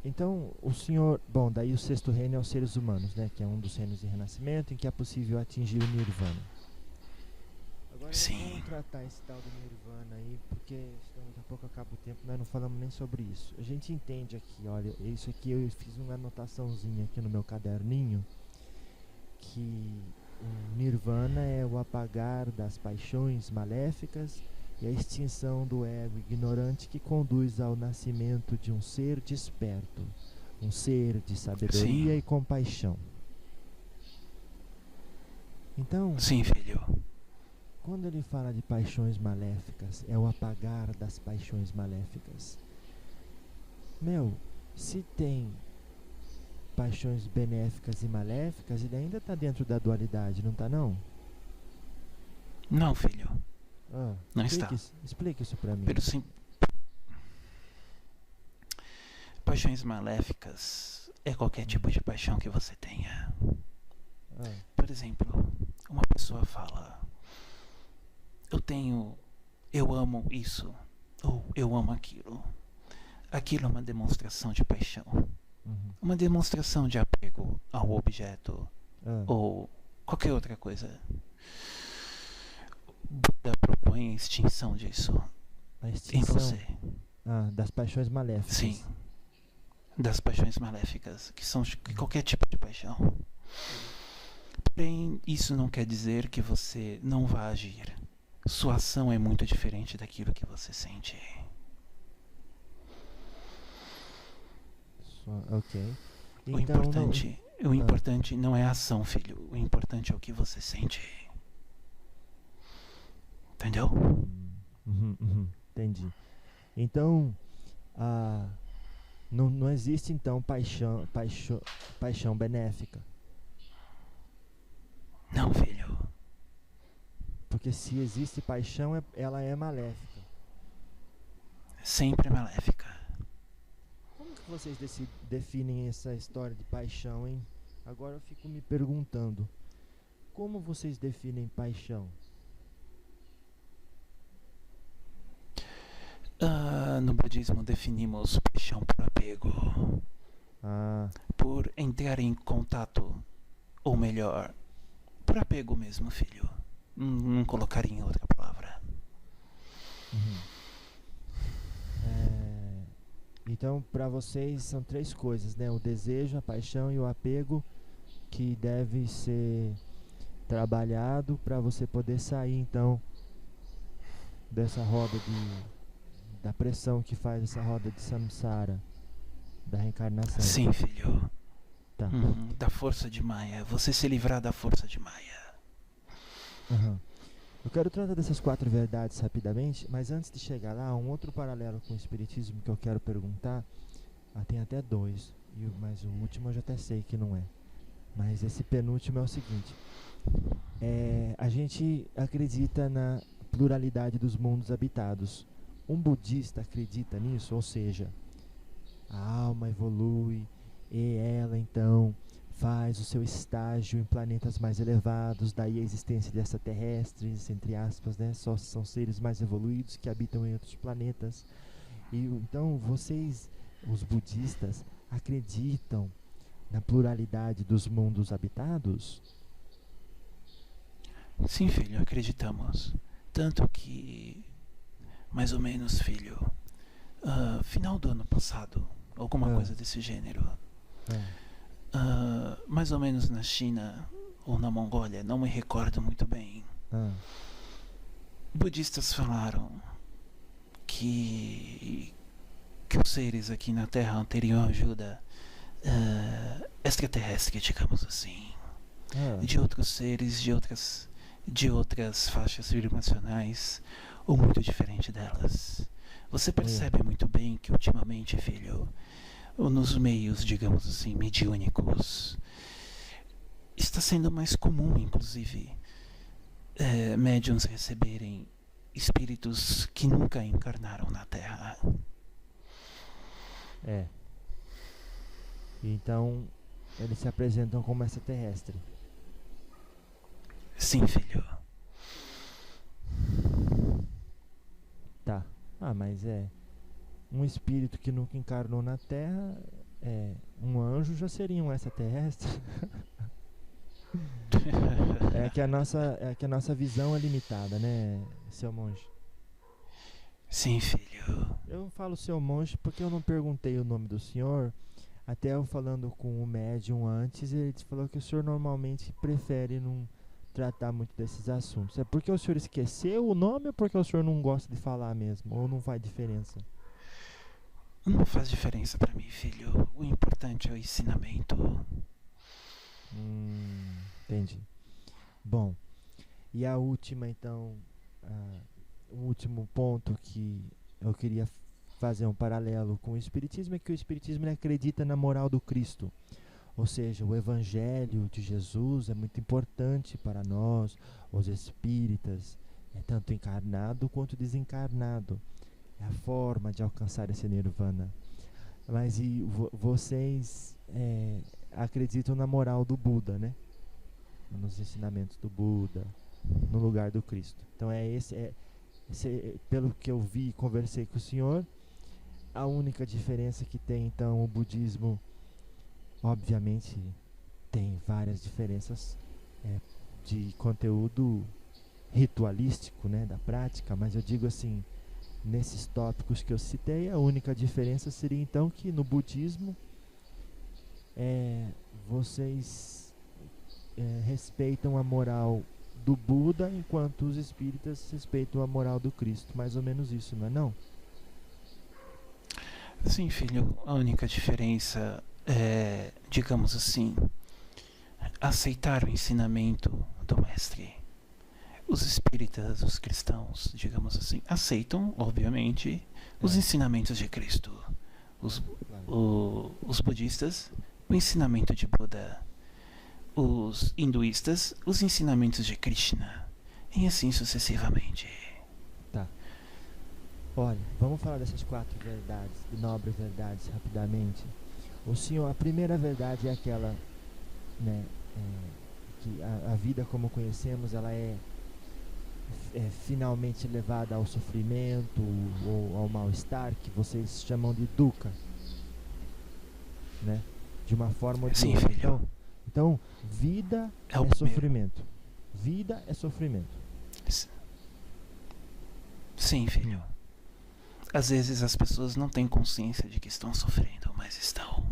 Então, o senhor... Bom, daí o sexto reino é os seres humanos, né? Que é um dos reinos de renascimento em que é possível atingir o Nirvana. Agora vamos tratar esse tal do Nirvana aí, porque senão daqui a pouco acaba o tempo, nós não falamos nem sobre isso. A gente entende aqui, olha, isso aqui eu fiz uma anotaçãozinha aqui no meu caderninho, que o Nirvana é o apagar das paixões maléficas e a extinção do ego ignorante que conduz ao nascimento de um ser desperto, um ser de sabedoria e compaixão. Então, sim, filho. Quando ele fala de paixões maléficas, é o apagar das paixões maléficas. Se tem paixões benéficas e maléficas, ele ainda está dentro da dualidade, não está não? Não, filho. Não está. Explique isso para mim. Paixões maléficas é qualquer tipo de paixão que você tenha. Por exemplo, uma pessoa fala: eu amo isso, ou eu amo aquilo. Aquilo é uma demonstração de paixão. Uma demonstração de apego ao objeto, ou qualquer outra coisa. Buda propõe a extinção disso. A extinção em você. Das paixões maléficas. Sim. Das paixões maléficas, que são qualquer tipo de paixão. Porém, isso não quer dizer que você não vá agir. Sua ação é muito diferente daquilo que você sente. Ok. O importante não é a ação, filho. O importante é o que você sente. Entendeu? Entendi. Então, Não existe então paixão benéfica. Não, filho. Porque se existe paixão, ela é maléfica. Sempre maléfica. Como que vocês definem essa história de paixão, hein? Agora eu fico me perguntando. Como vocês definem paixão? No budismo definimos paixão por apego. Por entrar em contato, ou melhor, por apego mesmo, filho. Não colocaria em outra palavra. Então, para vocês são 3 coisas, né? O desejo, a paixão e o apego, que deve ser trabalhado para você poder sair, então, dessa roda da pressão que faz essa roda de samsara, da reencarnação. Sim, filho. Tá. Da força de Maya. Você se livrar da força de Maya. Eu quero tratar dessas 4 verdades rapidamente, mas antes de chegar lá, um outro paralelo com o Espiritismo que eu quero perguntar. Tem até 2, mas o último eu já até sei que não é. Mas esse penúltimo é o seguinte. A gente acredita na pluralidade dos mundos habitados. Um budista acredita nisso, ou seja, a alma evolui e ela então faz o seu estágio em planetas mais elevados, daí a existência de extraterrestres, entre aspas, né? Só são seres mais evoluídos que habitam em outros planetas. E então vocês, os budistas, acreditam na pluralidade dos mundos habitados? Sim, filho, acreditamos. Tanto que, mais ou menos, filho, final do ano passado, alguma coisa desse gênero, mais ou menos na China ou na Mongólia, não me recordo muito bem, budistas falaram que os seres aqui na Terra teriam ajuda extraterrestre, digamos assim, de outros seres, de outras faixas vibracionais ou muito diferente delas. Você percebe muito bem que ultimamente, filho, nos meios, digamos assim, mediúnicos, está sendo mais comum, inclusive, médiuns receberem espíritos que nunca encarnaram na Terra. Então, eles se apresentam como extraterrestre. Sim, filho. Tá. Mas um espírito que nunca encarnou na Terra, um anjo já seria um extraterrestre. É que a nossa visão é limitada, né, seu monge? Sim, filho. Eu falo seu monge porque eu não perguntei o nome do senhor. Até eu falando com o médium antes, ele falou que o senhor normalmente prefere não tratar muito desses assuntos. É porque o senhor esqueceu o nome ou porque o senhor não gosta de falar mesmo? Ou não faz diferença? Não faz diferença pra mim, filho. O importante é o ensinamento. Entendi. Bom, e a última então, o último ponto que eu queria fazer um paralelo com o Espiritismo é que o Espiritismo acredita na moral do Cristo. Ou seja, o Evangelho de Jesus é muito importante para nós, os espíritas, tanto encarnado quanto desencarnado. É a forma de alcançar esse nirvana. Mas vocês acreditam na moral do Buda, né? Nos ensinamentos do Buda, no lugar do Cristo. Então pelo que eu vi e conversei com o senhor, a única diferença que tem então o budismo, obviamente tem várias diferenças de conteúdo ritualístico, né, da prática, mas eu digo assim, nesses tópicos que eu citei, a única diferença seria então que no budismo vocês respeitam a moral do Buda, enquanto os espíritas respeitam a moral do Cristo. Mais ou menos isso, não é não? Sim, filho, a única diferença é, digamos assim, aceitar o ensinamento do mestre. Os espíritas, os cristãos, digamos assim, aceitam, obviamente, os ensinamentos de Cristo. Os, Claro. os budistas, o ensinamento de Buda. Os hinduístas, os ensinamentos de Krishna. E assim sucessivamente. Tá. Olha, vamos falar dessas 4 verdades, nobres verdades, rapidamente. O senhor, a primeira verdade é aquela, né, que a vida como conhecemos, ela é finalmente levada ao sofrimento ou ao mal-estar, que vocês chamam de dukkha, né? De uma forma ou de Sim, outra. filho. Então, vida É o é primeiro. sofrimento. Vida é sofrimento. Sim, filho. Às vezes as pessoas não têm consciência de que estão sofrendo, mas estão.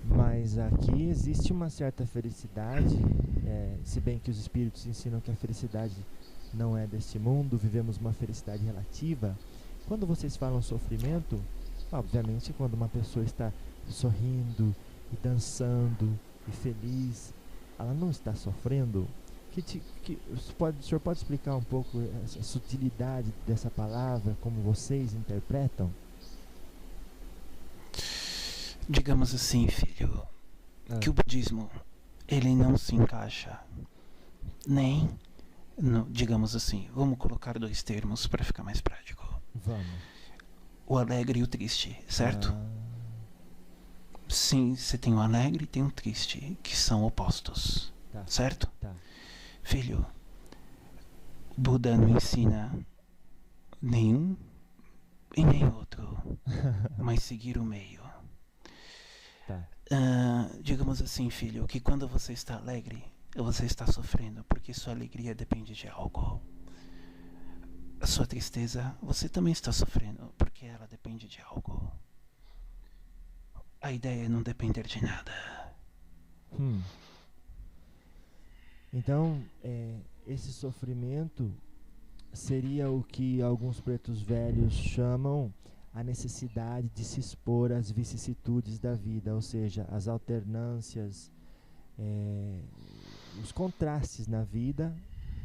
Mas aqui existe uma certa felicidade, se bem que os espíritos ensinam que a felicidade não é deste mundo, vivemos uma felicidade relativa. Quando vocês falam sofrimento, obviamente quando uma pessoa está sorrindo e dançando e feliz, ela não está sofrendo. O senhor pode explicar um pouco a sutilidade dessa palavra, como vocês interpretam? Digamos assim, filho, que o budismo, ele não se encaixa nem no, digamos assim, vamos colocar 2 termos para ficar mais prático. Vamos. O alegre e o triste, certo? Sim, você tem o alegre e tem o triste, que são opostos, Tá. certo? Tá. Filho, Buda não ensina nenhum e nem outro, mas seguir o meio. Tá. Digamos assim, filho, que quando você está alegre, você está sofrendo, porque sua alegria depende de algo. A sua tristeza, você também está sofrendo, porque ela depende de algo. A ideia é não depender de nada. Então, esse sofrimento seria o que alguns pretos velhos chamam a necessidade de se expor às vicissitudes da vida, ou seja, as alternâncias, os contrastes na vida,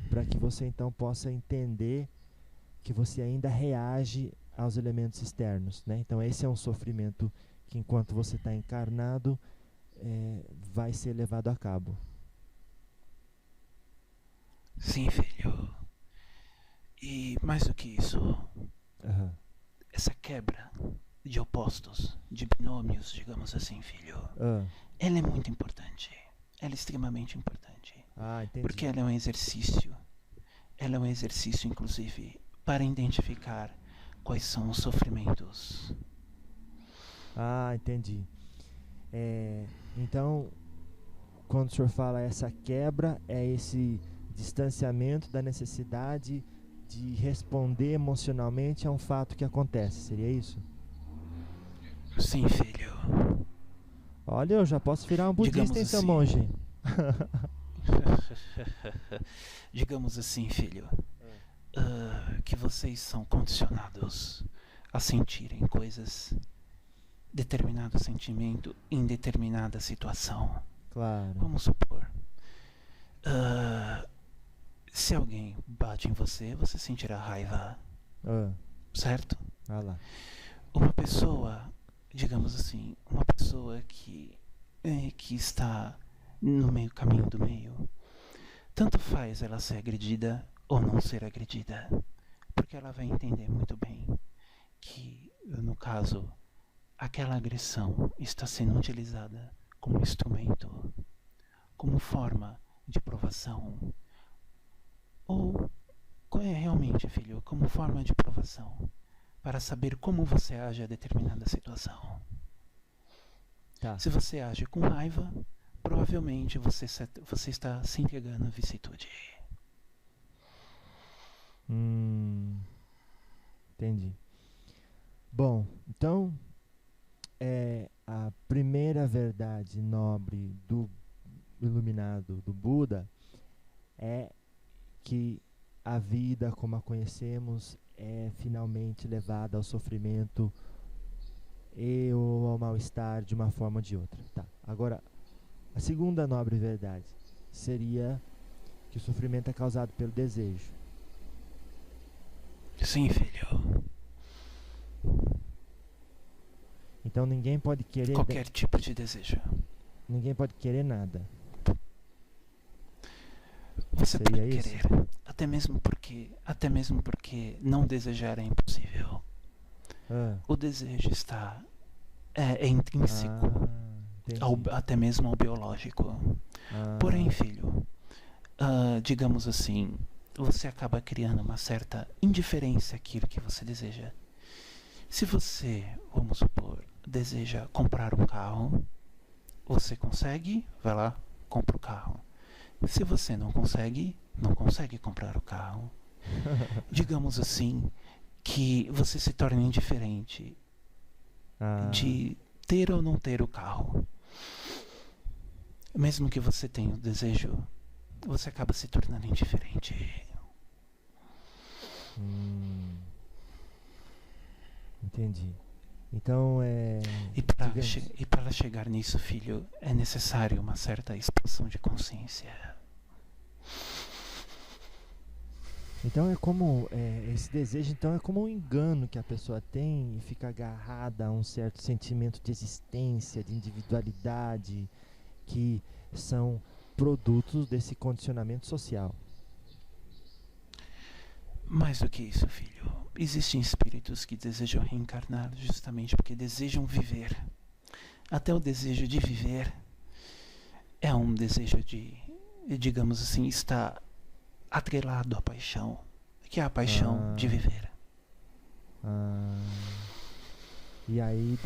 para que você então possa entender que você ainda reage aos elementos externos, né? Então esse é um sofrimento que enquanto você está encarnado vai ser levado a cabo. Sim, filho. E mais do que isso, essa quebra de opostos, de binômios, digamos assim, filho, ela é muito importante. Ela é extremamente importante. Entendi. Porque ela é um exercício. Ela é um exercício, inclusive, para identificar quais são os sofrimentos. Entendi. Então, quando o senhor fala essa quebra, é esse distanciamento da necessidade de responder emocionalmente a um fato que acontece, seria isso? Sim, filho. Olha, eu já posso virar um budista, hein, seu monge? Digamos assim, filho, que vocês são condicionados a sentirem coisas, determinado sentimento em determinada situação. Claro. Vamos supor, se alguém bate em você, você sentirá raiva, certo? Lá. Uma pessoa, digamos assim, uma pessoa que está no meio caminho do meio, tanto faz ela ser agredida ou não ser agredida, porque ela vai entender muito bem que, no caso, aquela agressão está sendo utilizada como instrumento, como forma de provação, ou realmente, filho, como forma de provação, para saber como você age a determinada situação. Tá. Se você age com raiva, provavelmente você está se entregando à vicissitude. Entendi. Bom, então a primeira verdade nobre do iluminado, do Buda, é que a vida como a conhecemos é finalmente levada ao sofrimento e ou ao mal-estar de uma forma ou de outra. Tá. Agora, a segunda nobre verdade seria que o sofrimento é causado pelo desejo. Sim, filho. Então ninguém pode querer Qualquer tipo de desejo. ninguém pode querer nada. Você Seria pode isso? querer, até mesmo porque não desejar é impossível. Ah, O desejo é intrínseco, entendi. até mesmo ao biológico. Porém, Ah, filho, digamos assim, você acaba criando uma certa indiferença àquilo que você deseja. Se você, vamos supor, deseja comprar um carro, você consegue, vai lá, compra o carro. Se você não consegue comprar o carro. Digamos assim, que você se torna indiferente ah, de ter ou não ter o carro. Mesmo que você tenha o desejo, você acaba se tornando indiferente. entendi. Então digamos. E para chegar nisso, filho, é necessário uma certa expansão de consciência. Então esse desejo então é como um engano que a pessoa tem e fica agarrada a um certo sentimento de existência, de individualidade, que são produtos desse condicionamento social. Mais do que isso, filho, existem espíritos que desejam reencarnar justamente porque desejam viver. Até o desejo de viver é um desejo digamos assim, está atrelado à paixão, que é a paixão de Ah, viver. ah, e aí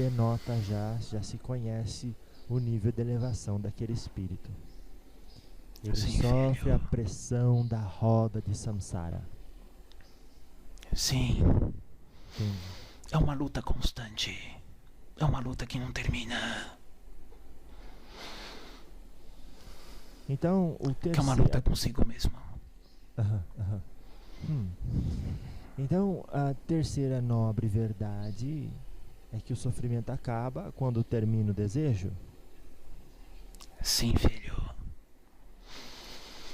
já se conhece o nível de elevação daquele espírito. Ele Sim, sofre a filho. pressão da roda de samsara. Sim, Entendi. é uma luta constante. É uma luta que não termina. Então, o Que é uma terceiro. luta consigo mesmo. Aham, aham. Então, a terceira nobre verdade é que o sofrimento acaba quando termina o desejo. Sim, filho.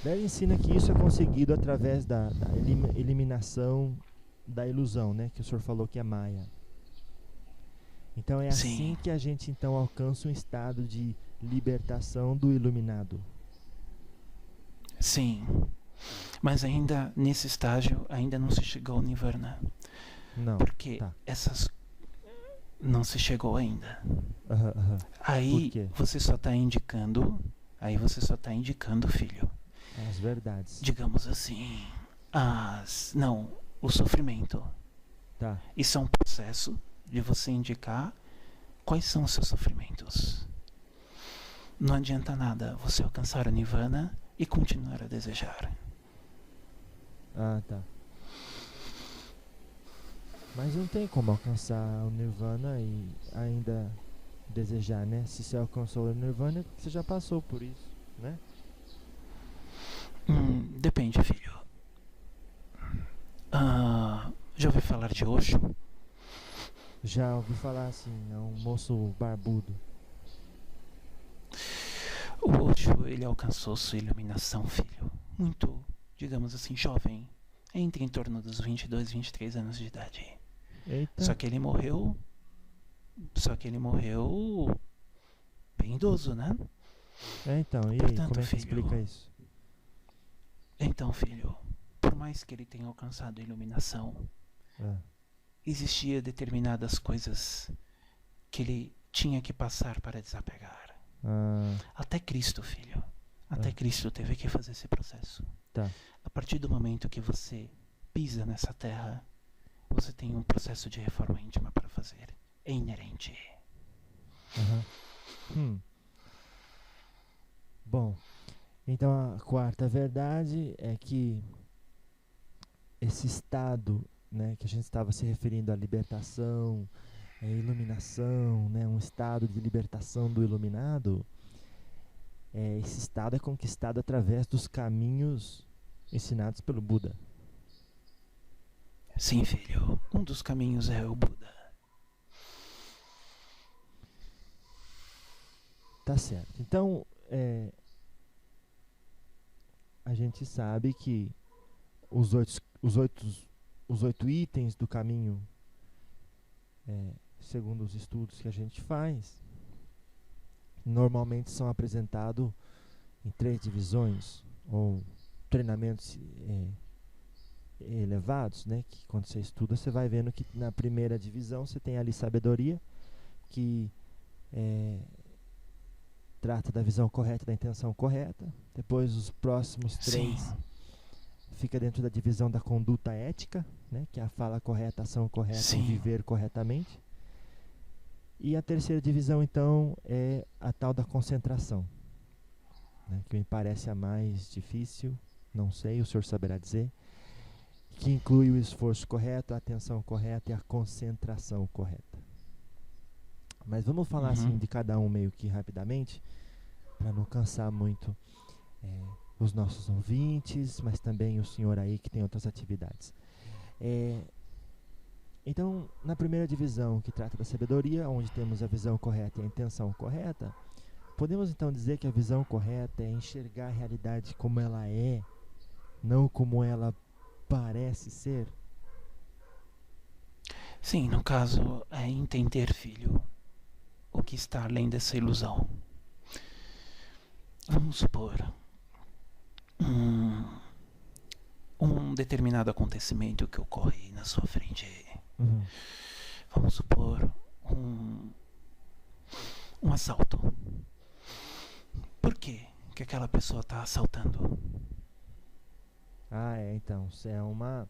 Daí ele ensina que isso é conseguido através da eliminação da ilusão, né? Que o senhor falou que é Maya. Então é assim Sim, que a gente então alcança um estado de libertação do iluminado. sim. Mas ainda nesse estágio, ainda não se chegou ao Nirvana. Não, Porque tá. essas não se chegou ainda. Aham, aham. Por Aí quê? você só está indicando, filho, As verdades. digamos assim, não, o sofrimento. Tá. Isso é um processo de você indicar quais são os seus sofrimentos. Não adianta nada você alcançar o Nirvana e continuar a desejar. Ah, tá. Mas não tem como alcançar o Nirvana e ainda desejar, né? Se você alcançou o Nirvana, é porque você já passou por isso, né? Depende, filho. Já ouviu falar de Osho? Já ouvi falar assim, é um moço barbudo. O Osho, ele alcançou sua iluminação, filho, muito, digamos assim, jovem, entre em torno dos 22, 23 anos de idade. Eita. Só que ele morreu bem idoso, né? Então, e aí, Portanto, como é que explica filho, isso? por mais que ele tenha alcançado a iluminação, Ah, existia determinadas coisas que ele tinha que passar para desapegar. ah, Até Cristo, filho. Até ah, Cristo teve que fazer esse processo. tá. A partir do momento que você pisa nessa terra, você tem um processo de reforma íntima para fazer. É inerente. Aham. Bom, então a quarta verdade é que esse estado, né, que a gente estava se referindo à libertação, à iluminação, né, um estado de libertação do iluminado, esse estado é conquistado através dos caminhos ensinados pelo Buda. Sim, filho. Um dos caminhos é o Buda. Tá certo. Então, a gente sabe que os oito itens do caminho segundo os estudos que a gente faz, normalmente são apresentados em 3 divisões, ou treinamentos elevados, né? Que quando você estuda, você vai vendo que na primeira divisão você tem ali sabedoria, que trata da visão correta, da intenção correta. Depois os próximos 3 fica dentro da divisão da conduta ética, né? Que é a fala correta, a ação correta e viver corretamente. E a terceira divisão, então, é a tal da concentração, né? Que me parece a mais difícil, não sei, o senhor saberá dizer, que inclui o esforço correto, a atenção correta e a concentração correta. Mas vamos falar assim de cada um meio que rapidamente, para não cansar muito os nossos ouvintes, mas também o senhor aí que tem outras atividades. Então, na primeira divisão, que trata da sabedoria, onde temos a visão correta e a intenção correta, podemos então dizer que a visão correta é enxergar a realidade como ela é, não como ela parece ser? Sim, no caso, é entender, filho, o que está além dessa ilusão. Vamos supor um determinado acontecimento que ocorre na sua frente. Vamos supor um assalto. Por que aquela pessoa está assaltando? Então, é uma...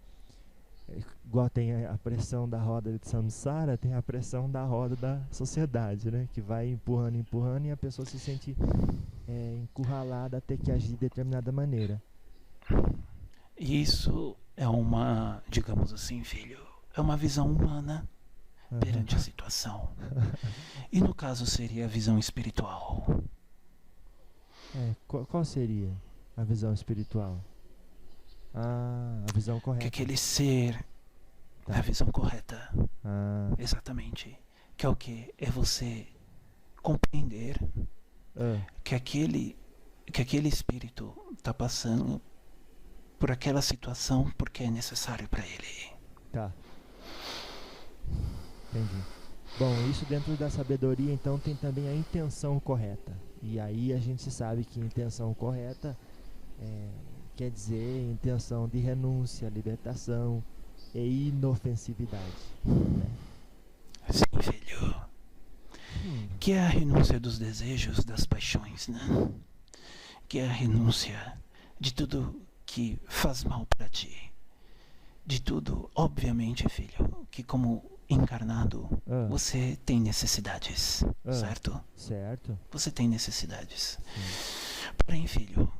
Igual tem a pressão da roda de samsara, tem a pressão da roda da sociedade, né? Que vai empurrando, empurrando, e a pessoa se sente encurralada a ter que agir de determinada maneira. Isso é uma, digamos assim, filho, é uma visão humana perante a situação. E no caso seria a visão espiritual. Qual seria a visão espiritual? A visão correta. Que aquele ser é a visão correta. Exatamente. Que é o que? É você compreender que aquele espírito está passando por aquela situação porque é necessário para ele. Tá. Entendi. Bom, isso dentro da sabedoria, então, tem também a intenção correta. E aí a gente sabe que intenção correta quer dizer intenção de renúncia, libertação e inofensividade, né? Sim, filho. Que é a renúncia dos desejos, das paixões, né? Que é a renúncia de tudo que faz mal para ti. De tudo, obviamente, filho, que como encarnado, você tem necessidades, certo? Certo. Você tem necessidades. Porém, filho,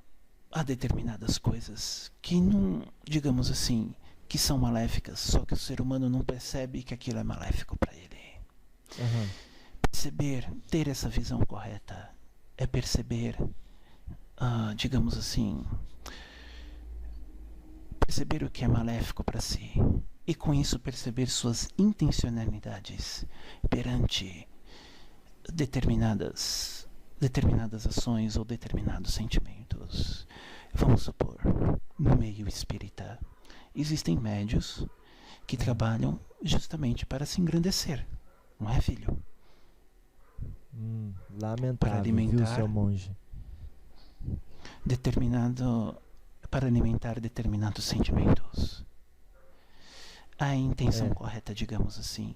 há determinadas coisas que não, digamos assim, que são maléficas, só que o ser humano não percebe que aquilo é maléfico para ele. Perceber, ter essa visão correta, é perceber, digamos assim, perceber o que é maléfico para si, e com isso perceber suas intencionalidades perante determinadas ações ou determinados sentimentos. Vamos supor, no meio espírita, existem médios que trabalham justamente para se engrandecer, não é, filho? Lamentável, para alimentar, viu, seu monge? Para alimentar determinados sentimentos. A intenção correta, digamos assim.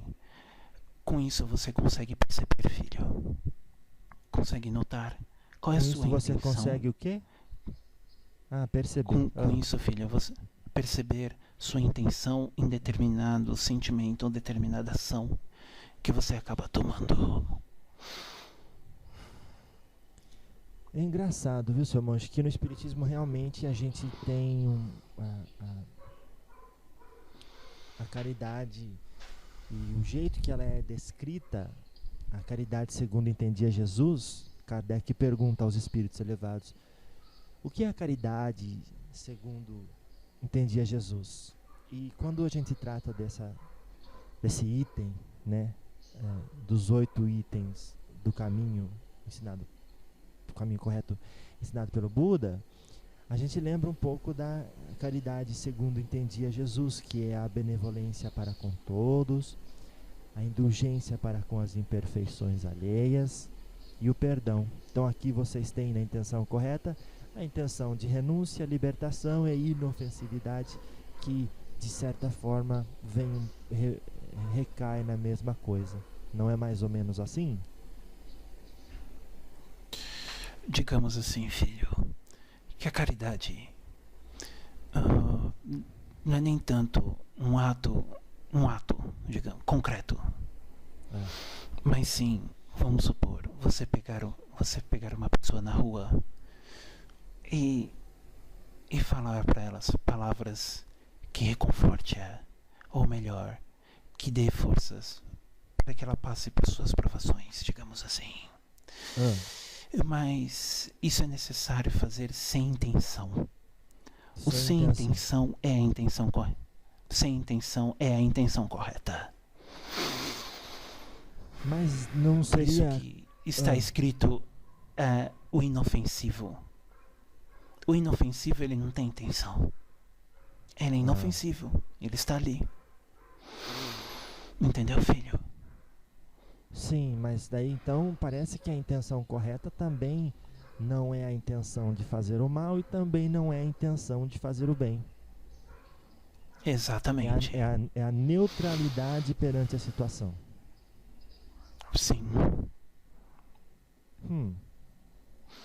Com isso você consegue perceber, filho. Consegue notar qual é a sua intenção. Com isso você consegue o quê? Perceber. Com isso, filho, você perceber sua intenção em determinado sentimento ou determinada ação que você acaba tomando. É engraçado, viu, seu monge, que no Espiritismo realmente a gente tem a caridade e o jeito que ela é descrita, a caridade segundo entendia Jesus. Kardec pergunta aos espíritos elevados: o que é a caridade segundo entendia Jesus? E quando a gente trata desse item, né, dos 8 itens do caminho ensinado, do caminho correto ensinado pelo Buda, a gente lembra um pouco da caridade segundo entendia Jesus, que é a benevolência para com todos, a indulgência para com as imperfeições alheias e o perdão. Então aqui vocês têm na intenção correta a intenção de renúncia, libertação e inofensividade, que de certa forma recai na mesma coisa. Não é mais ou menos assim? Digamos assim, filho, que a caridade não é nem tanto um ato, digamos, concreto. Mas sim, vamos supor, você pegar uma pessoa na rua e falar para elas palavras que reconforte-a, ou melhor, que dê forças para que ela passe por suas provações, digamos assim. Mas isso é necessário fazer sem intenção. O sem intenção é a intenção correta. Sem intenção é a intenção correta. Mas não seria... Por isso que está escrito o inofensivo. O inofensivo, ele não tem intenção. Ele é inofensivo. Ele está ali. Entendeu, filho? Sim, mas daí então parece que a intenção correta também não é a intenção de fazer o mal e também não é a intenção de fazer o bem. Exatamente. É a neutralidade perante a situação. Sim.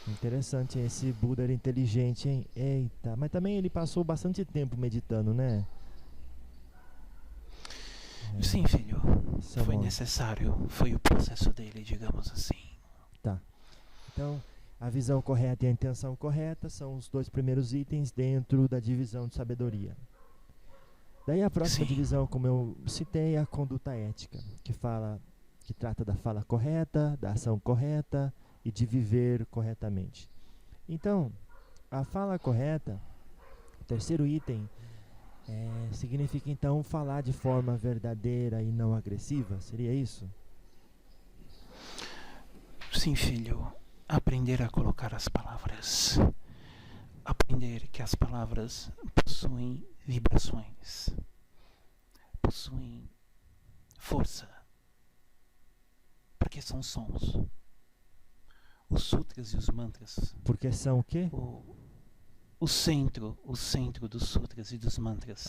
Interessante, esse Buda era inteligente, hein? Eita, mas também ele passou bastante tempo meditando, né? Sim, filho. Foi necessário. Foi o processo dele, digamos assim. Tá. Então, a visão correta e a intenção correta são os dois primeiros itens dentro da divisão de sabedoria. Daí a próxima divisão, como eu citei, é a conduta ética, que trata da fala correta, da ação correta e de viver corretamente. Então, a fala correta, o terceiro item, significa então falar de forma verdadeira e não agressiva, seria isso? Sim, filho. Aprender a colocar as palavras. Aprender que as palavras possuem vibrações, possuem força, porque são sons. Os sutras e os mantras. Porque são o quê? O centro dos sutras e dos mantras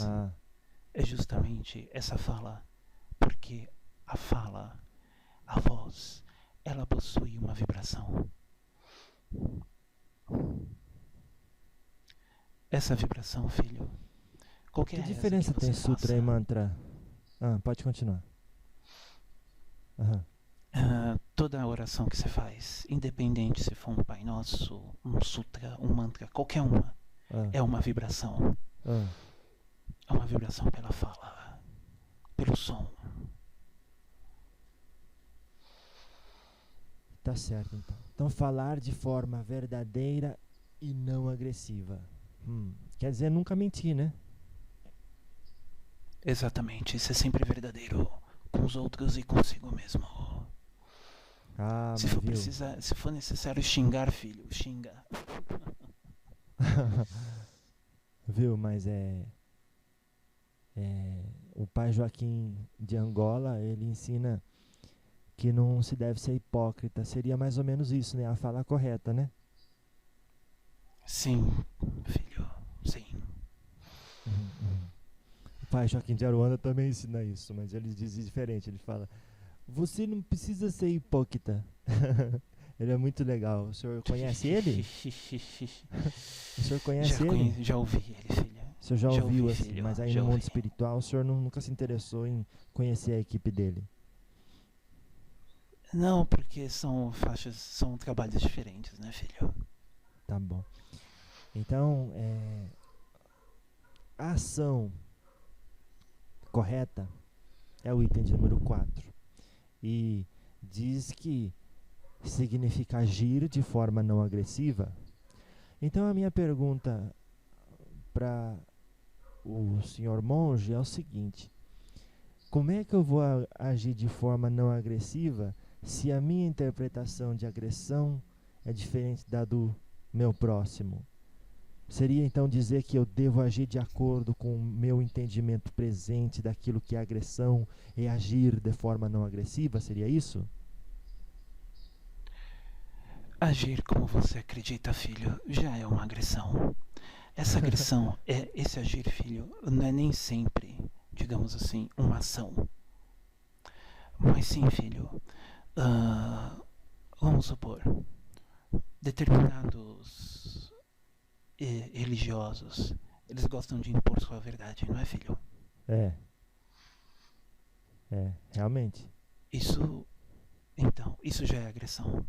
é justamente essa fala, porque a fala, a voz, ela possui uma vibração. Essa vibração, filho, qualquer que diferença tem sutra e mantra? Pode continuar. Toda a oração que você faz, independente se for um Pai Nosso, um sutra, um mantra, qualquer uma, é uma vibração. É uma vibração pela fala, pelo som. Tá certo, então. Então, falar de forma verdadeira e não agressiva. Quer dizer, nunca mentir, né? Exatamente. Ser sempre verdadeiro com os outros e consigo mesmo. Se for necessário xingar, filho, xinga. Viu, mas o pai Joaquim de Angola, ele ensina que não se deve ser hipócrita. Seria mais ou menos isso, né? A fala correta, né? Sim, filho, sim. O pai Joaquim de Aruanda também ensina isso, mas ele diz diferente. Ele fala: você não precisa ser hipócrita. Ele é muito legal. O senhor conhece ele? O senhor conhece ele? Já ouvi ele, filho. O senhor já ouviu, assim, filho, mas aí no mundo espiritual o senhor nunca se interessou em conhecer a equipe dele? Não, porque são trabalhos diferentes, né, filho? Tá bom. Então, a ação correta é o item de número 4. E diz que significa agir de forma não agressiva. Então, a minha pergunta para o senhor monge é o seguinte: como é que eu vou agir de forma não agressiva se a minha interpretação de agressão é diferente da do meu próximo? Seria então dizer que eu devo agir de acordo com o meu entendimento presente daquilo que é agressão e agir de forma não agressiva? Seria isso? Agir como você acredita, filho, já é uma agressão. Essa agressão, esse agir, filho, não é nem sempre, digamos assim, uma ação. Mas sim, filho, ah, vamos supor, determinados religiosos, eles gostam de impor sua verdade, não é, filho? É, realmente. Isso, então, isso já é agressão.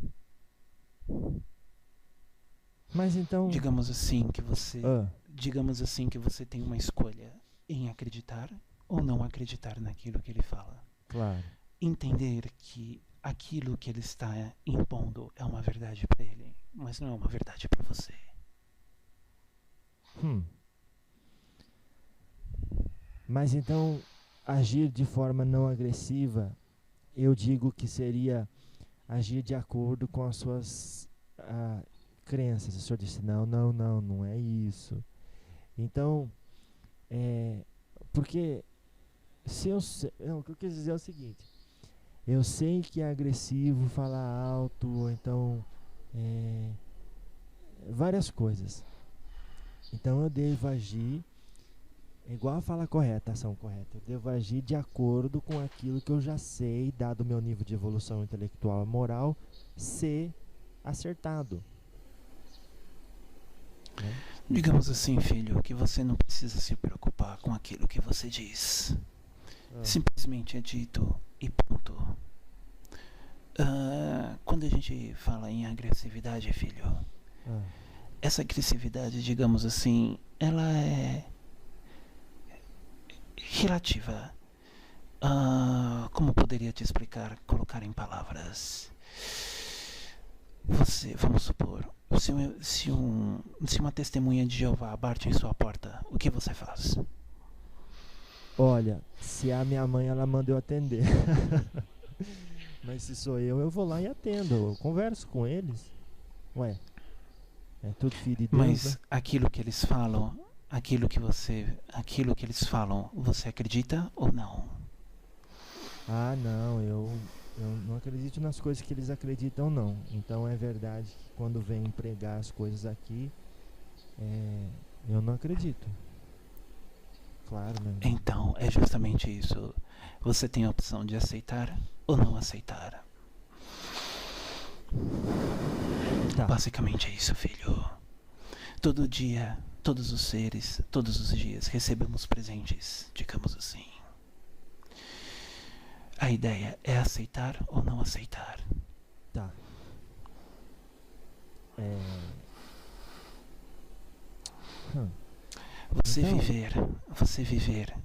Mas então, Digamos assim que você, ah, digamos assim que você tem uma escolha em acreditar ou não acreditar naquilo que ele fala. claro. Entender que aquilo que ele está impondo é uma verdade para ele, mas não é uma verdade para você. Hum. Mas então, agir de forma não agressiva, eu digo que seria agir de acordo com as suas crenças. O senhor disse: não, não, não, não é isso. Então, porque se eu não, o que eu quis dizer é o seguinte: eu sei que é agressivo falar alto, ou então várias coisas. Então eu devo agir igual a fala correta, a ação correta. Eu devo agir de acordo com aquilo que eu já sei, dado o meu nível de evolução intelectual e moral, ser acertado. Né? Digamos assim, filho, que você não precisa se preocupar com aquilo que você diz. Simplesmente é dito e ponto. Quando a gente fala em agressividade, filho, essa agressividade, digamos assim, ela é relativa. Como poderia te explicar, colocar em palavras? Você, vamos supor, se uma testemunha de Jeová bate em sua porta, o que você faz? Olha, se é a minha mãe, ela manda eu atender. Mas se sou eu vou lá e atendo. Eu converso com eles. Ué, é tudo filho de Deus, Mas né? aquilo que eles falam, aquilo que eles falam, você acredita ou não? Ah, não, eu não acredito nas coisas que eles acreditam, não. Então é verdade que quando vem pregar as coisas aqui, eu não acredito. Claro, né? Então, é justamente isso. Você tem a opção de aceitar ou não aceitar. Tá. Basicamente é isso, filho. Todo dia, todos os seres, todos os dias recebemos presentes, digamos assim. A ideia é aceitar ou não aceitar. Tá. Você Então, viver,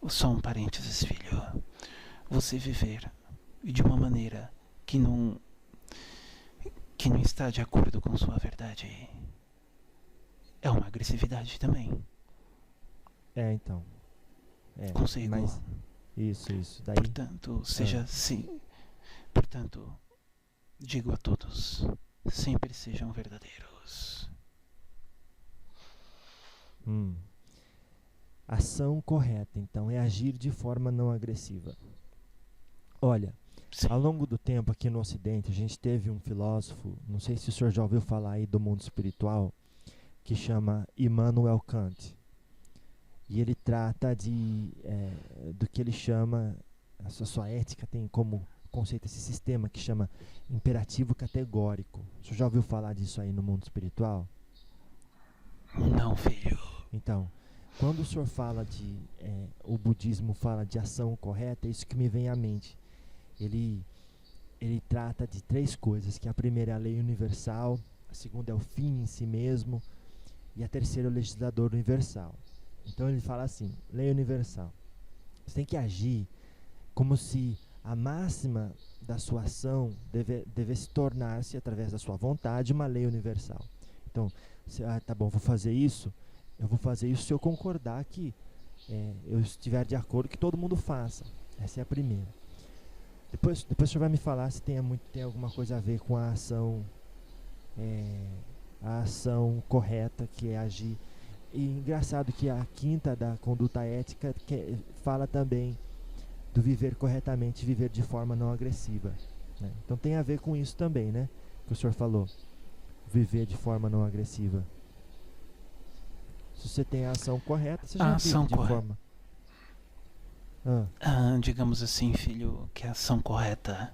só um parênteses, filho. Você viver de uma maneira que não está de acordo com sua verdade é uma agressividade também. então. Consigo. Mas isso. Daí. Portanto, seja sim. Portanto, digo a todos, sempre sejam verdadeiros. Ação correta, então, é agir de forma não agressiva. Olha, Sim. ao longo do tempo aqui no Ocidente, a gente teve um filósofo, não sei se o senhor já ouviu falar aí do mundo espiritual, que chama Immanuel Kant. E ele trata do que ele chama, a sua ética tem como conceito esse sistema que chama imperativo categórico. O senhor já ouviu falar disso aí no mundo espiritual? Não, filho. Então, quando o senhor fala o budismo fala de ação correta, é isso que me vem à mente. Ele trata de 3 coisas, que a primeira é a lei universal, a segunda é o fim em si mesmo, e a terceira é o legislador universal. Então ele fala assim, lei universal. Você tem que agir como se a máxima da sua ação devesse tornar-se, através da sua vontade, uma lei universal. Então, tá bom, vou fazer isso, eu vou fazer isso se eu concordar que eu estiver de acordo que todo mundo faça. Essa é a primeira. Depois o senhor vai me falar se tem alguma coisa a ver com a ação a ação correta, que é agir. E engraçado que a quinta da conduta ética fala também do viver corretamente, viver de forma não agressiva, né? Então tem a ver com isso também, né? Que o senhor falou, viver de forma não agressiva. Se você tem a ação correta, você já vive de forma... digamos assim, filho, que a ação correta...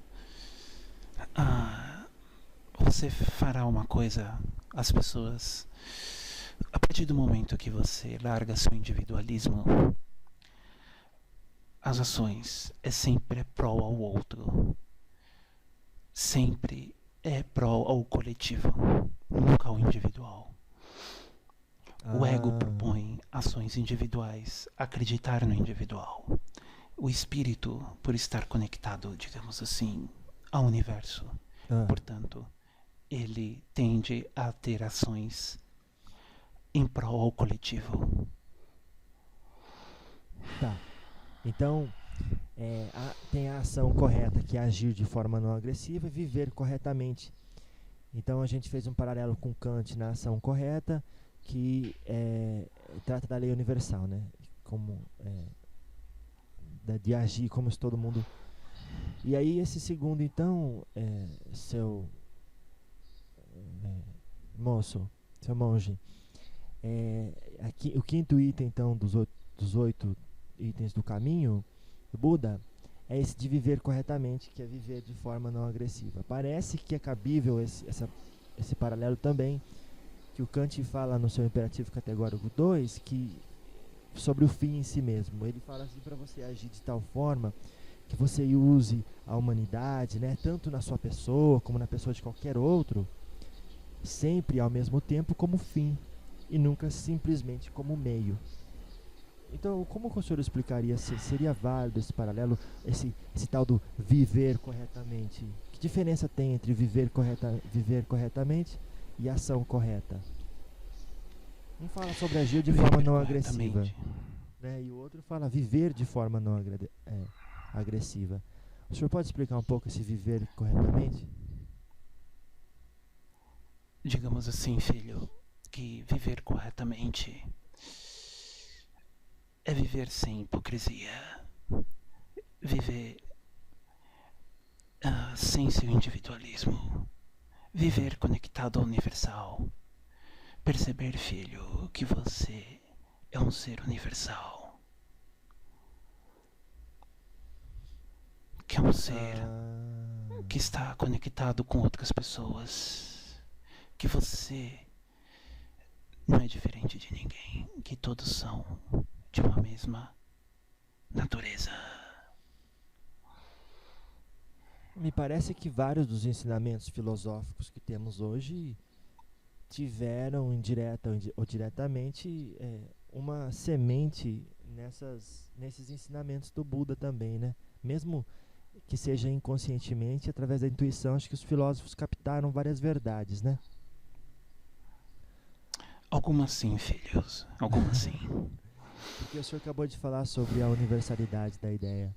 você fará uma coisa, as pessoas... A partir do momento que você larga seu individualismo, as ações é sempre pró ao outro. Sempre é pró ao coletivo, nunca ao individual. O ego propõe ações individuais, acreditar no individual. O espírito, por estar conectado, digamos assim, ao universo, portanto, ele tende a ter ações em prol ao coletivo. Tá. Então, tem a ação correta, que é agir de forma não agressiva e viver corretamente. Então, a gente fez um paralelo com Kant na ação correta, que trata da lei universal, né? Como, de agir como se todo mundo... E aí, esse segundo, então, seu monge, aqui, o quinto item, então, dos 8 itens do caminho do Buda, é esse de viver corretamente, que é viver de forma não agressiva. Parece que é cabível esse paralelo também, que o Kant fala no seu imperativo categórico 2, sobre o fim em si mesmo. Ele fala assim, para você agir de tal forma que você use a humanidade, né, tanto na sua pessoa como na pessoa de qualquer outro, sempre ao mesmo tempo como fim e nunca simplesmente como meio. Então, como o senhor explicaria, se seria válido esse paralelo, esse tal do viver corretamente? Que diferença tem entre viver corretamente e ação correta? Um fala sobre agir de forma não agressiva, né? E o outro fala viver de forma não agressiva. O senhor pode explicar um pouco esse viver corretamente? Digamos assim, filho, que viver corretamente é viver sem hipocrisia, viver sem seu individualismo, viver conectado ao universal, perceber, filho, que você é um ser universal, que é um ser que está conectado com outras pessoas, que você não é diferente de ninguém, que todos são de uma mesma natureza. Me parece que vários dos ensinamentos filosóficos que temos hoje tiveram, indireta ou diretamente, uma semente nesses ensinamentos do Buda também, né? Mesmo que seja inconscientemente, através da intuição, acho que os filósofos captaram várias verdades, né? Algumas sim, filhos, algumas sim. Porque o senhor acabou de falar sobre a universalidade da ideia.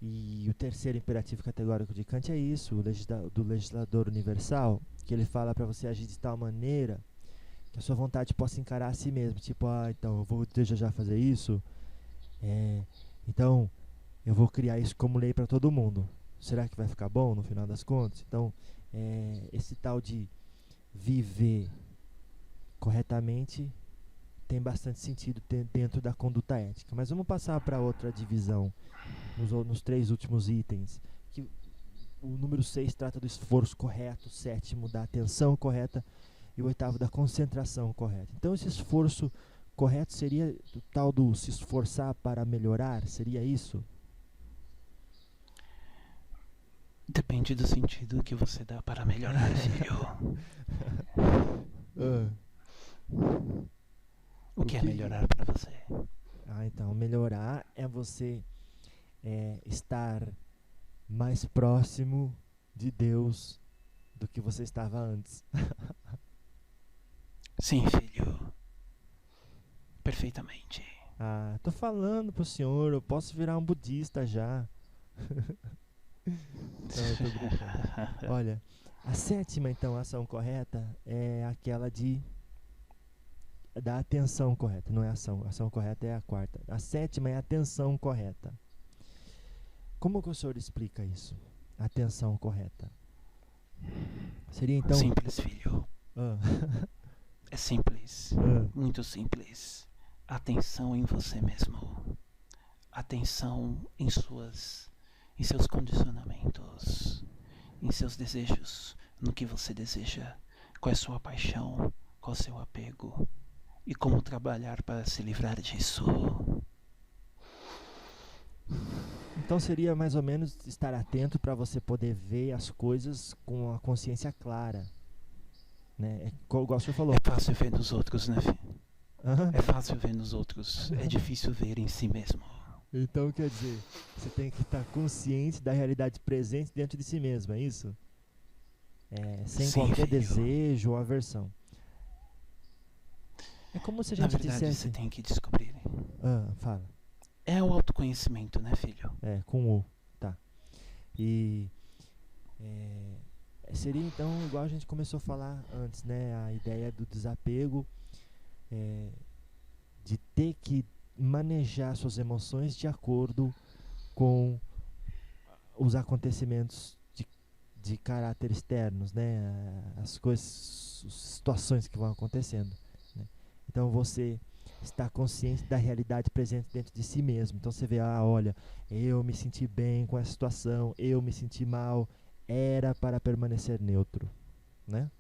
E o terceiro imperativo categórico de Kant é isso, do legislador universal, que ele fala para você agir de tal maneira que a sua vontade possa encarar a si mesmo. Tipo, então eu vou desejar fazer isso, então eu vou criar isso como lei para todo mundo. Será que vai ficar bom no final das contas? Então, esse tal de viver corretamente tem bastante sentido dentro da conduta ética. Mas vamos passar para outra divisão, nos 3 últimos itens. Que o número 6 trata do esforço correto, o 7º da atenção correta e o 8º da concentração correta. Então esse esforço correto seria o tal do se esforçar para melhorar? Seria isso? Depende do sentido que você dá para melhorar, filho. O que é melhorar para você? Então, melhorar é você estar mais próximo de Deus do que você estava antes. Sim, filho. Perfeitamente. Tô falando pro senhor, eu posso virar um budista já. Não, eu tô brincando. Olha, A sétima, então, ação correta é aquela da atenção correta. Não é ação. A ação correta é a quarta. A sétima é a atenção correta. Como que o senhor explica isso? Atenção correta. Seria então... Simples, filho. Ah. É simples. Muito simples. Atenção em você mesmo. Atenção em seus condicionamentos, em seus desejos, no que você deseja, qual é a sua paixão, qual é o seu apego e como trabalhar para se livrar disso. Então seria mais ou menos estar atento para você poder ver as coisas com a consciência clara, né? Igual o senhor falou. É fácil ver nos outros, né, filho? É fácil ver nos outros, é difícil ver em si mesmo. Então quer dizer, você tem que estar consciente da realidade presente dentro de si mesmo, é isso? Sem Sim, qualquer filho. desejo ou aversão. É como se a gente Na verdade, dissesse... você tem que descobrir. Fala. É o autoconhecimento, né, filho? Com o, tá. E seria então igual a gente começou a falar antes, né? A ideia do desapego, de ter que manejar suas emoções de acordo com os acontecimentos de caráter externos, né? As coisas, as situações que vão acontecendo, né? Então você está consciente da realidade presente dentro de si mesmo. Então você vê, olha, eu me senti bem com essa situação, eu me senti mal, era para permanecer neutro, né?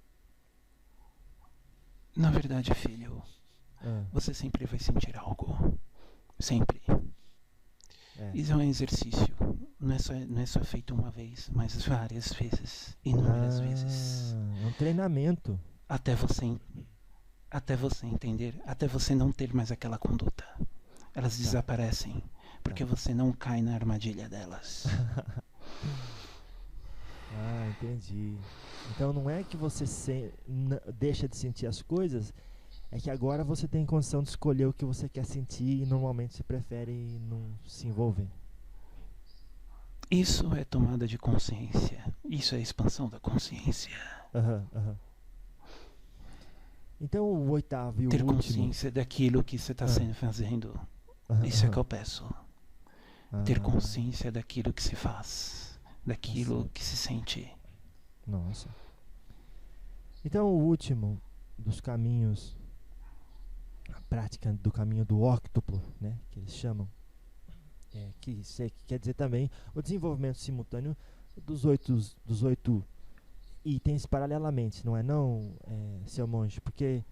Na verdade, filho, você sempre vai sentir algo. Sempre. Isso é um exercício. Não é só feito uma vez, mas várias vezes. Inúmeras vezes. É um treinamento. Até você entender, até você não ter mais aquela conduta. Elas desaparecem, porque você não cai na armadilha delas. Entendi. Então não é que você deixa de sentir as coisas, é que agora você tem condição de escolher o que você quer sentir e normalmente você prefere não se envolver. Isso é tomada de consciência. Isso é expansão da consciência. Então o oitavo e o ter último... Ter consciência daquilo que você está fazendo. Isso é que eu peço. Ter consciência daquilo que se faz. Daquilo que se sente. Nossa. Então o último dos caminhos, a prática do caminho do óctuplo, né, que eles chamam, que quer dizer também o desenvolvimento simultâneo dos oito itens paralelamente, não é seu monge? Porque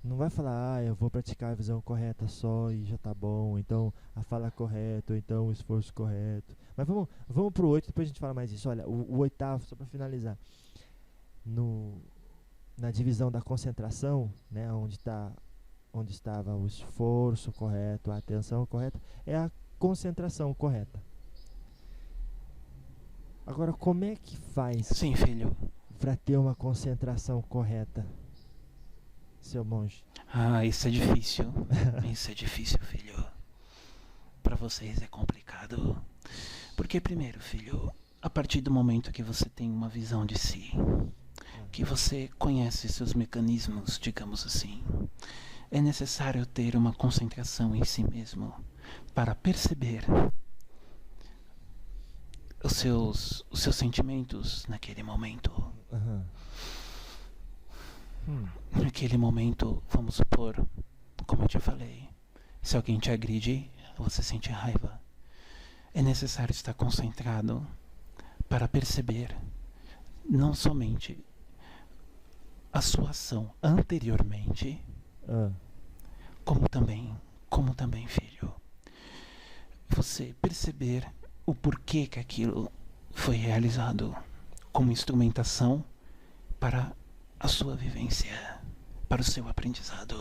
não vai falar, eu vou praticar a visão correta só e já tá bom, então a fala correta, ou então o esforço correto. Mas vamos pro 8, depois a gente fala mais disso. Olha, o oitavo, só para finalizar, na divisão da concentração, né, onde estava o esforço correto, a atenção correta, é a concentração correta. Agora, como é que faz? Sim, filho. Para ter uma concentração correta, seu monge? Isso é difícil. Isso é difícil, filho. Para vocês é complicado. Porque primeiro, filho, a partir do momento que você tem uma visão de si, que você conhece seus mecanismos, digamos assim, é necessário ter uma concentração em si mesmo para perceber os seus sentimentos naquele momento. Naquele momento, vamos supor, como eu te falei, se alguém te agride, você sente raiva. É necessário estar concentrado para perceber não somente a sua ação anteriormente, como também, filho, você perceber o porquê que aquilo foi realizado como instrumentação para a sua vivência, para o seu aprendizado.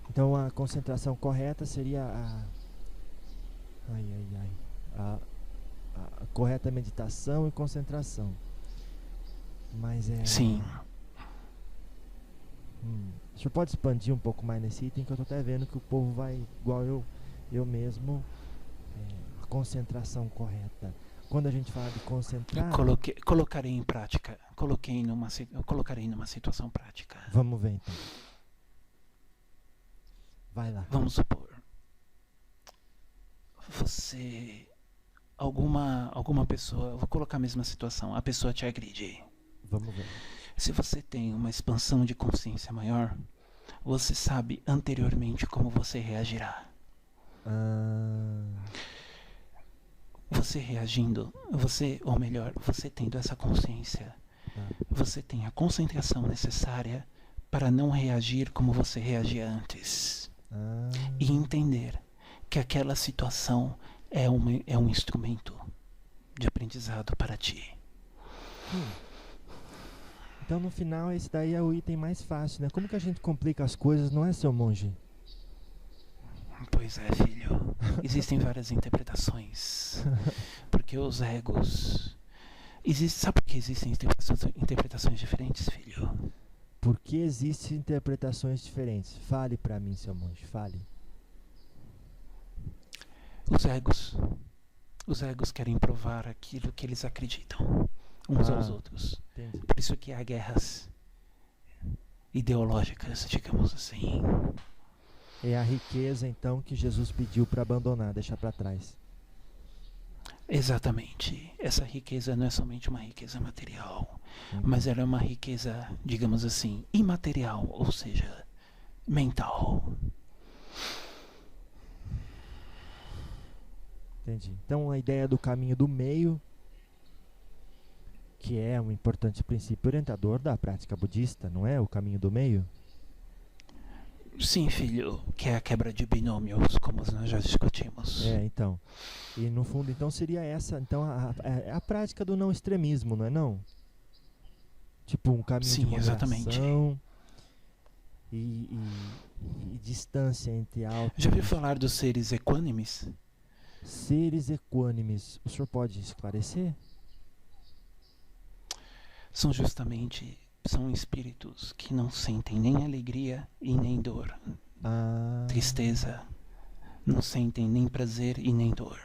Então a concentração correta seria a correta meditação e concentração. Mas Sim. O senhor pode expandir um pouco mais nesse item, que eu estou até vendo que o povo vai, igual eu mesmo, a concentração correta. quando a gente fala de concentrar... Colocarei em prática. Colocarei numa situação prática. Vamos ver então. Vai lá. Vamos supor. Você... Alguma pessoa... Vou colocar a mesma situação. A pessoa te agride. Vamos ver. Se você tem uma expansão de consciência maior, você sabe anteriormente como você reagirá. Você reagindo, ou melhor, você tendo essa consciência, você tem a concentração necessária para não reagir como você reagia antes. E entender que aquela situação é um instrumento de aprendizado para ti. Então no final esse daí é o item mais fácil, né? Como que a gente complica as coisas, não é, seu monge? Pois é, filho. Existem várias interpretações. Porque os egos... Sabe por que existem interpretações diferentes, filho? Por que existem interpretações diferentes? Fale pra mim, seu monge, fale. Os egos querem provar aquilo que eles acreditam uns aos outros. Entendi. Por isso que há guerras ideológicas, digamos assim. É a riqueza, então, que Jesus pediu para abandonar, deixar para trás. Exatamente. Essa riqueza não é somente uma riqueza material, mas ela é uma riqueza, digamos assim, imaterial, ou seja, mental. Entendi. Então a ideia do caminho do meio, que é um importante princípio orientador da prática budista, não é? O caminho do meio? Sim, filho, que é a quebra de binômios, como nós já discutimos. Então. E no fundo, então, seria essa, então, a prática do não extremismo, não é não? Tipo, um caminho de moderação, exatamente. E distância entre altos... Já ouviu falar dos seres equânimes? Seres equânimes, o senhor pode esclarecer? São espíritos que não sentem nem alegria e nem dor. Tristeza. Não sentem nem prazer e nem dor.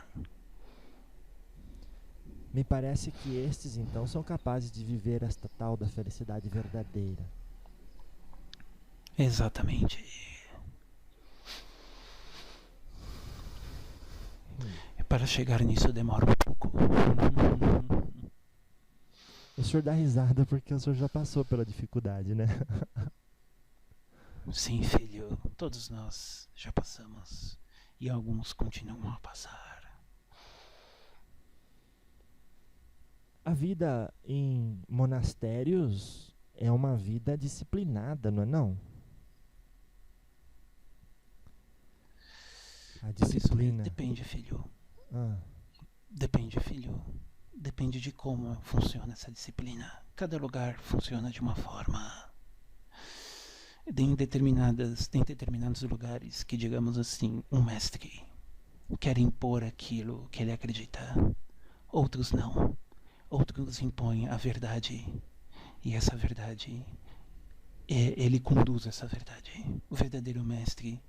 Me parece que estes, então, são capazes de viver esta tal da felicidade verdadeira. Exatamente. Para chegar nisso demora um pouco. O senhor dá risada porque o senhor já passou pela dificuldade, né? Sim, filho. Todos nós já passamos. E alguns continuam a passar. A vida em monastérios é uma vida disciplinada, não é não? A disciplina... Depende, filho. Depende, filho. Depende de como funciona essa disciplina. Cada lugar funciona de uma forma. Tem determinados lugares que, digamos assim, um mestre quer impor aquilo que ele acredita. Outros não. Outros impõem a verdade. E essa verdade, ele conduz essa verdade. O verdadeiro mestre,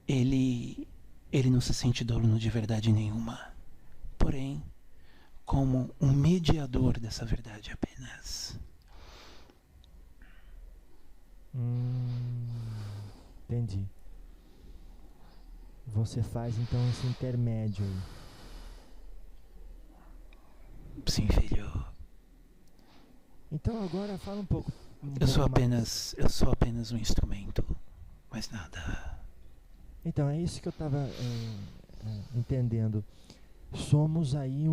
ele não se sente dono de verdade nenhuma. Porém, como um mediador dessa verdade apenas. Entendi. Você faz então esse intermédio aí. Sim, filho. Então agora fala um pouco. Eu sou apenas um instrumento, mais nada. Então é isso que eu estava entendendo. Somos aí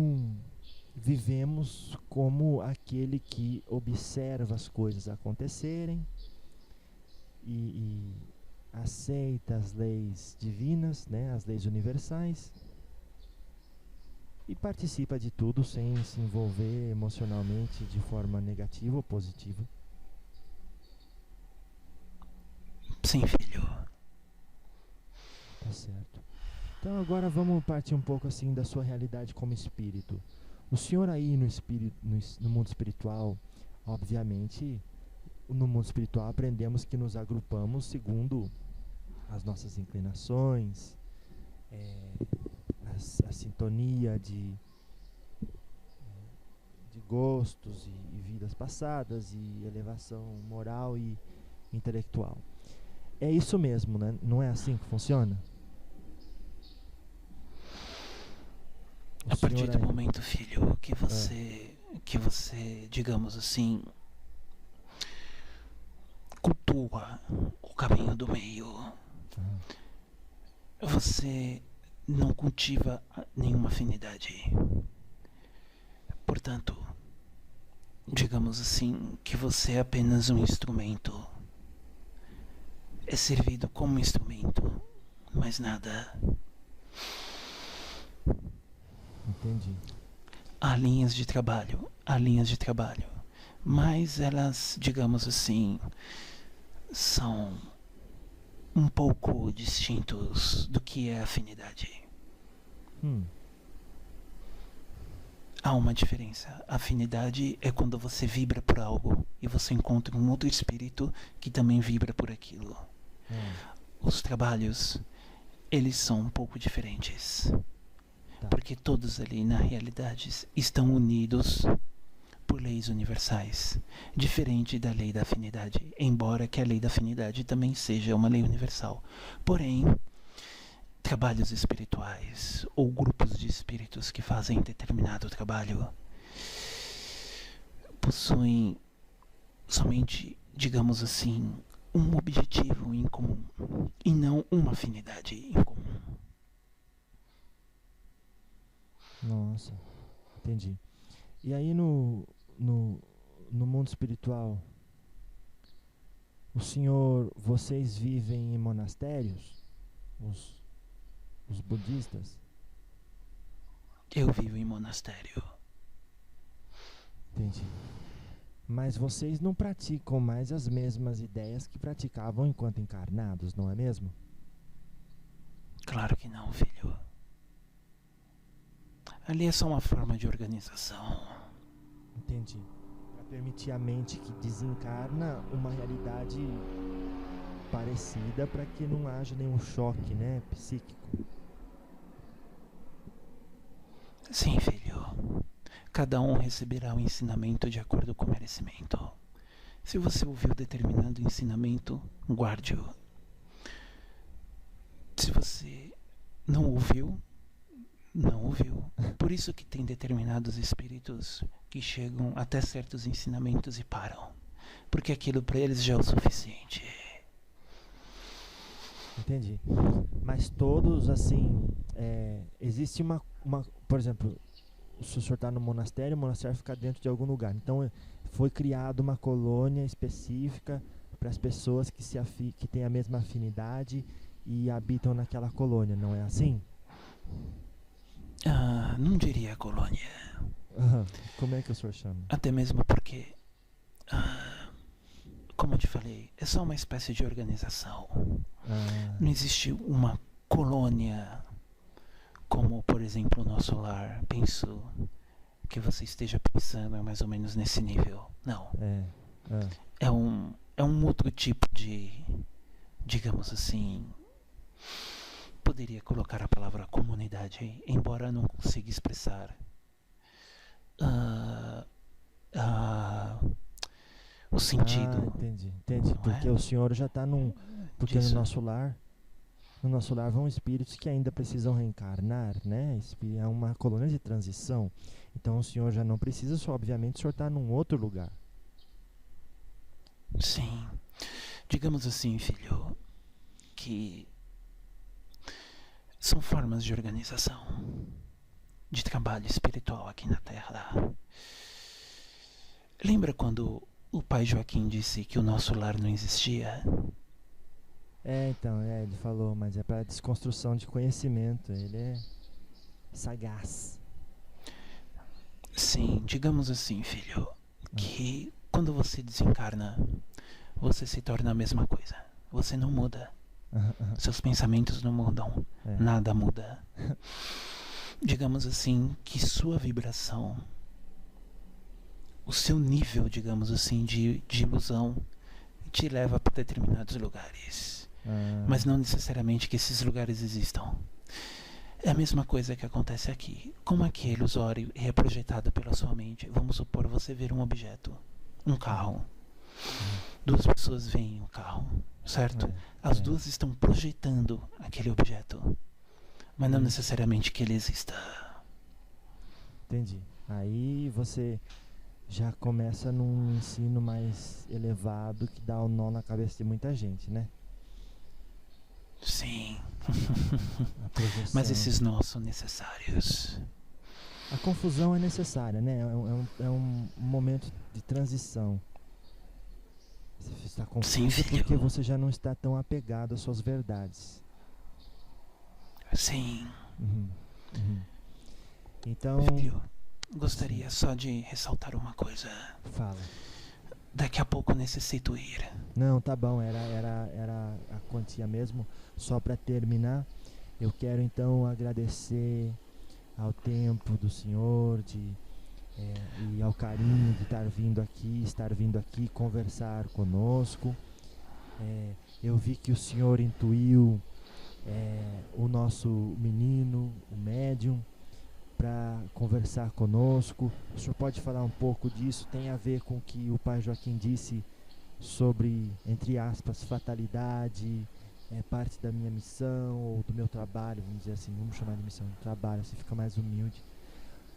vivemos como aquele que observa as coisas acontecerem e aceita as leis divinas, né, as leis universais, e participa de tudo sem se envolver emocionalmente de forma negativa ou positiva. Sim, filho. Tá certo. Então agora vamos partir um pouco assim da sua realidade como espírito. O senhor aí no mundo espiritual, obviamente, no mundo espiritual aprendemos que nos agrupamos segundo as nossas inclinações, a sintonia gostos e vidas passadas e elevação moral e intelectual. É isso mesmo, né? Não é assim que funciona? A partir do momento, filho, que você, digamos assim, cultua o caminho do meio, você não cultiva nenhuma afinidade. Portanto, digamos assim, que você é apenas um instrumento. É servido como instrumento, mais nada. Entendi. Há linhas de trabalho, mas elas, digamos assim, são um pouco distintos do que é afinidade. Há uma diferença. Afinidade é quando você vibra por algo e você encontra um outro espírito que também vibra por aquilo. Os trabalhos, eles são um pouco diferentes. Porque todos ali, na realidade, estão unidos por leis universais. Diferente da lei da afinidade, embora que a lei da afinidade também seja uma lei universal. Porém, trabalhos espirituais ou grupos de espíritos que fazem determinado trabalho possuem somente, digamos assim, um objetivo em comum e não uma afinidade em comum. Nossa, entendi. E aí no mundo espiritual, vocês vivem em monastérios? Os budistas? Eu vivo em monastério. Entendi. Mas vocês não praticam mais as mesmas ideias que praticavam enquanto encarnados, não é mesmo? Claro que não, filho. Ali é só uma forma de organização. Entendi. Para permitir à mente que desencarna uma realidade parecida para que não haja nenhum choque, né, psíquico. Sim, filho. Cada um receberá o ensinamento de acordo com o merecimento. Se você ouviu determinado ensinamento, guarde-o. Se você não ouviu, não ouviu. Por isso que tem determinados espíritos que chegam até certos ensinamentos e param. Porque aquilo para eles já é o suficiente. Entendi. Mas todos, assim, existe uma... Por exemplo, se o senhor está no monastério, o monastério fica dentro de algum lugar. Então, foi criada uma colônia específica para as pessoas que têm a mesma afinidade e habitam naquela colônia, não é assim? Não diria colônia. Como é que o senhor chama? Até mesmo porque, como eu te falei, é só uma espécie de organização. Não existe uma colônia como, por exemplo, o nosso lar. Penso que você esteja pensando mais ou menos nesse nível. Não. É um outro tipo de, digamos assim, poderia colocar a palavra comunidade, embora não consiga expressar o sentido. Entendi. Porque o senhor já está porque no nosso lar vão espíritos que ainda precisam reencarnar, né? É uma colônia de transição. Então o senhor já não precisa, obviamente, o senhor está num outro lugar. Sim. Digamos assim, filho, que são formas de organização, de trabalho espiritual aqui na Terra. Lembra quando o pai Joaquim disse que o nosso lar não existia? Ele falou, mas é para desconstrução de conhecimento, ele é sagaz. Sim, digamos assim, filho, que quando você desencarna, você se torna a mesma coisa. Você não muda. Seus pensamentos não mudam. Nada muda. Digamos assim, que sua vibração, o seu nível, digamos assim, de ilusão te leva para determinados lugares. Mas não necessariamente que esses lugares existam. É a mesma coisa que acontece aqui. Como aqui é ilusório e é projetado pela sua mente, vamos supor você ver um objeto, um carro. Duas pessoas veem o carro, certo? As duas estão projetando aquele objeto, mas não necessariamente que ele exista. Entendi. Aí você já começa num ensino mais elevado que dá um nó na cabeça de muita gente, né? Sim. A projeção. Mas esses nós são necessários. A confusão é necessária, né? É um momento de transição. Você está confuso. Sim, filho. Porque você já não está tão apegado às suas verdades. Sim. Então... Filho, gostaria só de ressaltar uma coisa. Fala. Daqui a pouco necessito ir. Não, tá bom, era a quantia mesmo. Só para terminar, eu quero então agradecer ao tempo do senhor e ao carinho de estar vindo aqui conversar conosco. Eu vi que o senhor intuiu o nosso menino, o médium, para conversar conosco. O senhor pode falar um pouco disso? Tem a ver com o que o pai Joaquim disse sobre, entre aspas, fatalidade, parte da minha missão ou do meu trabalho, vamos dizer assim, vamos chamar de missão, de trabalho, assim fica mais humilde.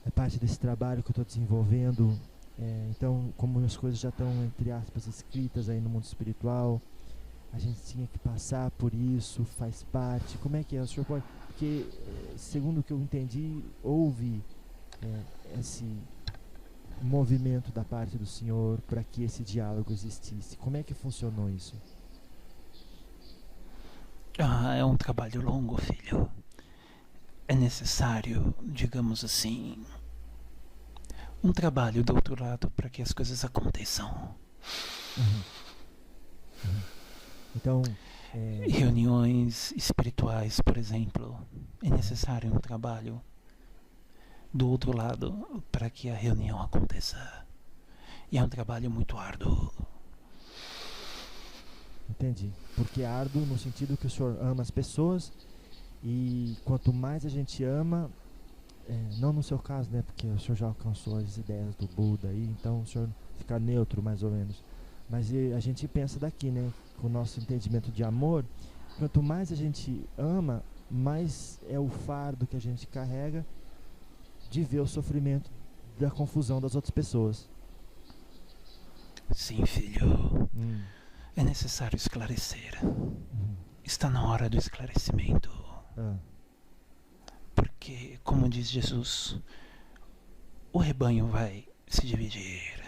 É parte desse trabalho que eu estou desenvolvendo. Então, como as coisas já estão, entre aspas, escritas aí no mundo espiritual, a gente tinha que passar por isso, faz parte. Como é que é? O senhor pode... Porque, segundo o que eu entendi, houve esse movimento da parte do senhor para que esse diálogo existisse. Como é que funcionou isso? É um trabalho longo, filho. É necessário, digamos assim, um trabalho do outro lado para que as coisas aconteçam. Então... reuniões espirituais, por exemplo, é necessário um trabalho do outro lado para que a reunião aconteça. E é um trabalho muito árduo. Entendi. Porque árduo no sentido que o senhor ama as pessoas e quanto mais a gente ama, não no seu caso, né? Porque o senhor já alcançou as ideias do Buda aí, então o senhor fica neutro mais ou menos. Mas a gente pensa daqui, né? Com o nosso entendimento de amor, quanto mais a gente ama, mais é o fardo que a gente carrega de ver o sofrimento da confusão das outras pessoas. Sim, filho. É necessário esclarecer. Está na hora do esclarecimento. Porque, como diz Jesus, o rebanho vai se dividir.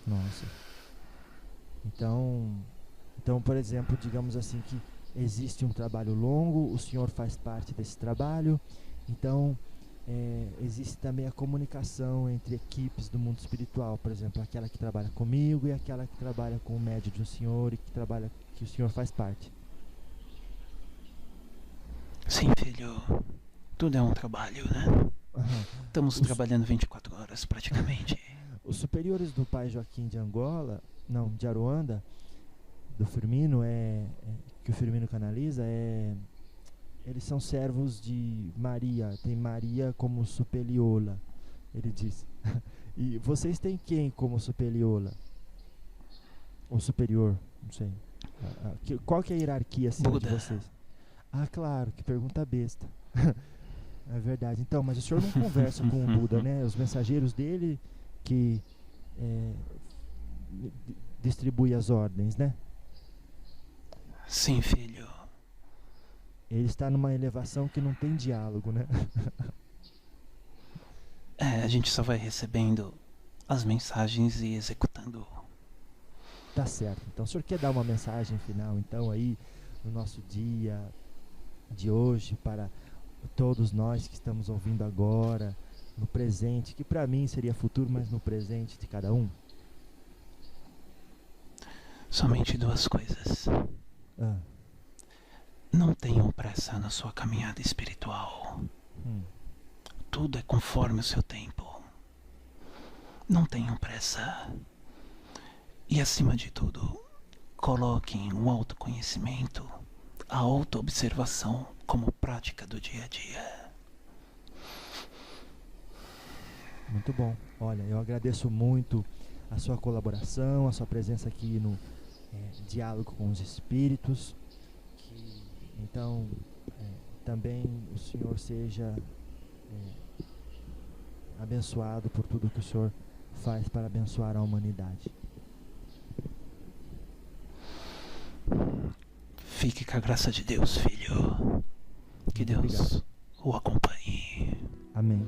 Nossa. Então, por exemplo, digamos assim que existe um trabalho longo, o senhor faz parte desse trabalho, então existe também a comunicação entre equipes do mundo espiritual, por exemplo, aquela que trabalha comigo e aquela que trabalha com o médium do senhor e que o senhor faz parte. Sim, filho. Tudo é um trabalho, né? Estamos trabalhando 24 horas praticamente. Os superiores do pai Joaquim de de Aruanda, do Firmino, que o Firmino canaliza, eles são servos de Maria. Tem Maria como supeliola, ele diz. E vocês têm quem como supeliola? Ou superior, não sei. Qual que é a hierarquia acima de vocês? Ah, claro, que pergunta besta. É verdade. Então, mas o senhor não conversa com o Buda, né? Os mensageiros dele que distribui as ordens, né? Sim, filho. Ele está numa elevação que não tem diálogo, né? A gente só vai recebendo as mensagens e executando. Tá certo. Então, o senhor quer dar uma mensagem final, então, aí, no nosso dia de hoje, para todos nós que estamos ouvindo agora, no presente, que para mim seria futuro, mas no presente de cada um? Somente duas coisas. Não tenham pressa na sua caminhada espiritual. Tudo é conforme o seu tempo. Não tenham pressa. E acima de tudo, coloquem o autoconhecimento, a autoobservação como prática do dia a dia. Muito bom. Olha, eu agradeço muito a sua colaboração, a sua presença aqui no Diálogo com os Espíritos. Que, então, também o Senhor seja abençoado por tudo que o Senhor faz para abençoar a humanidade. Fique com a graça de Deus, filho. Que Muito Deus obrigado. o acompanhe. Amém.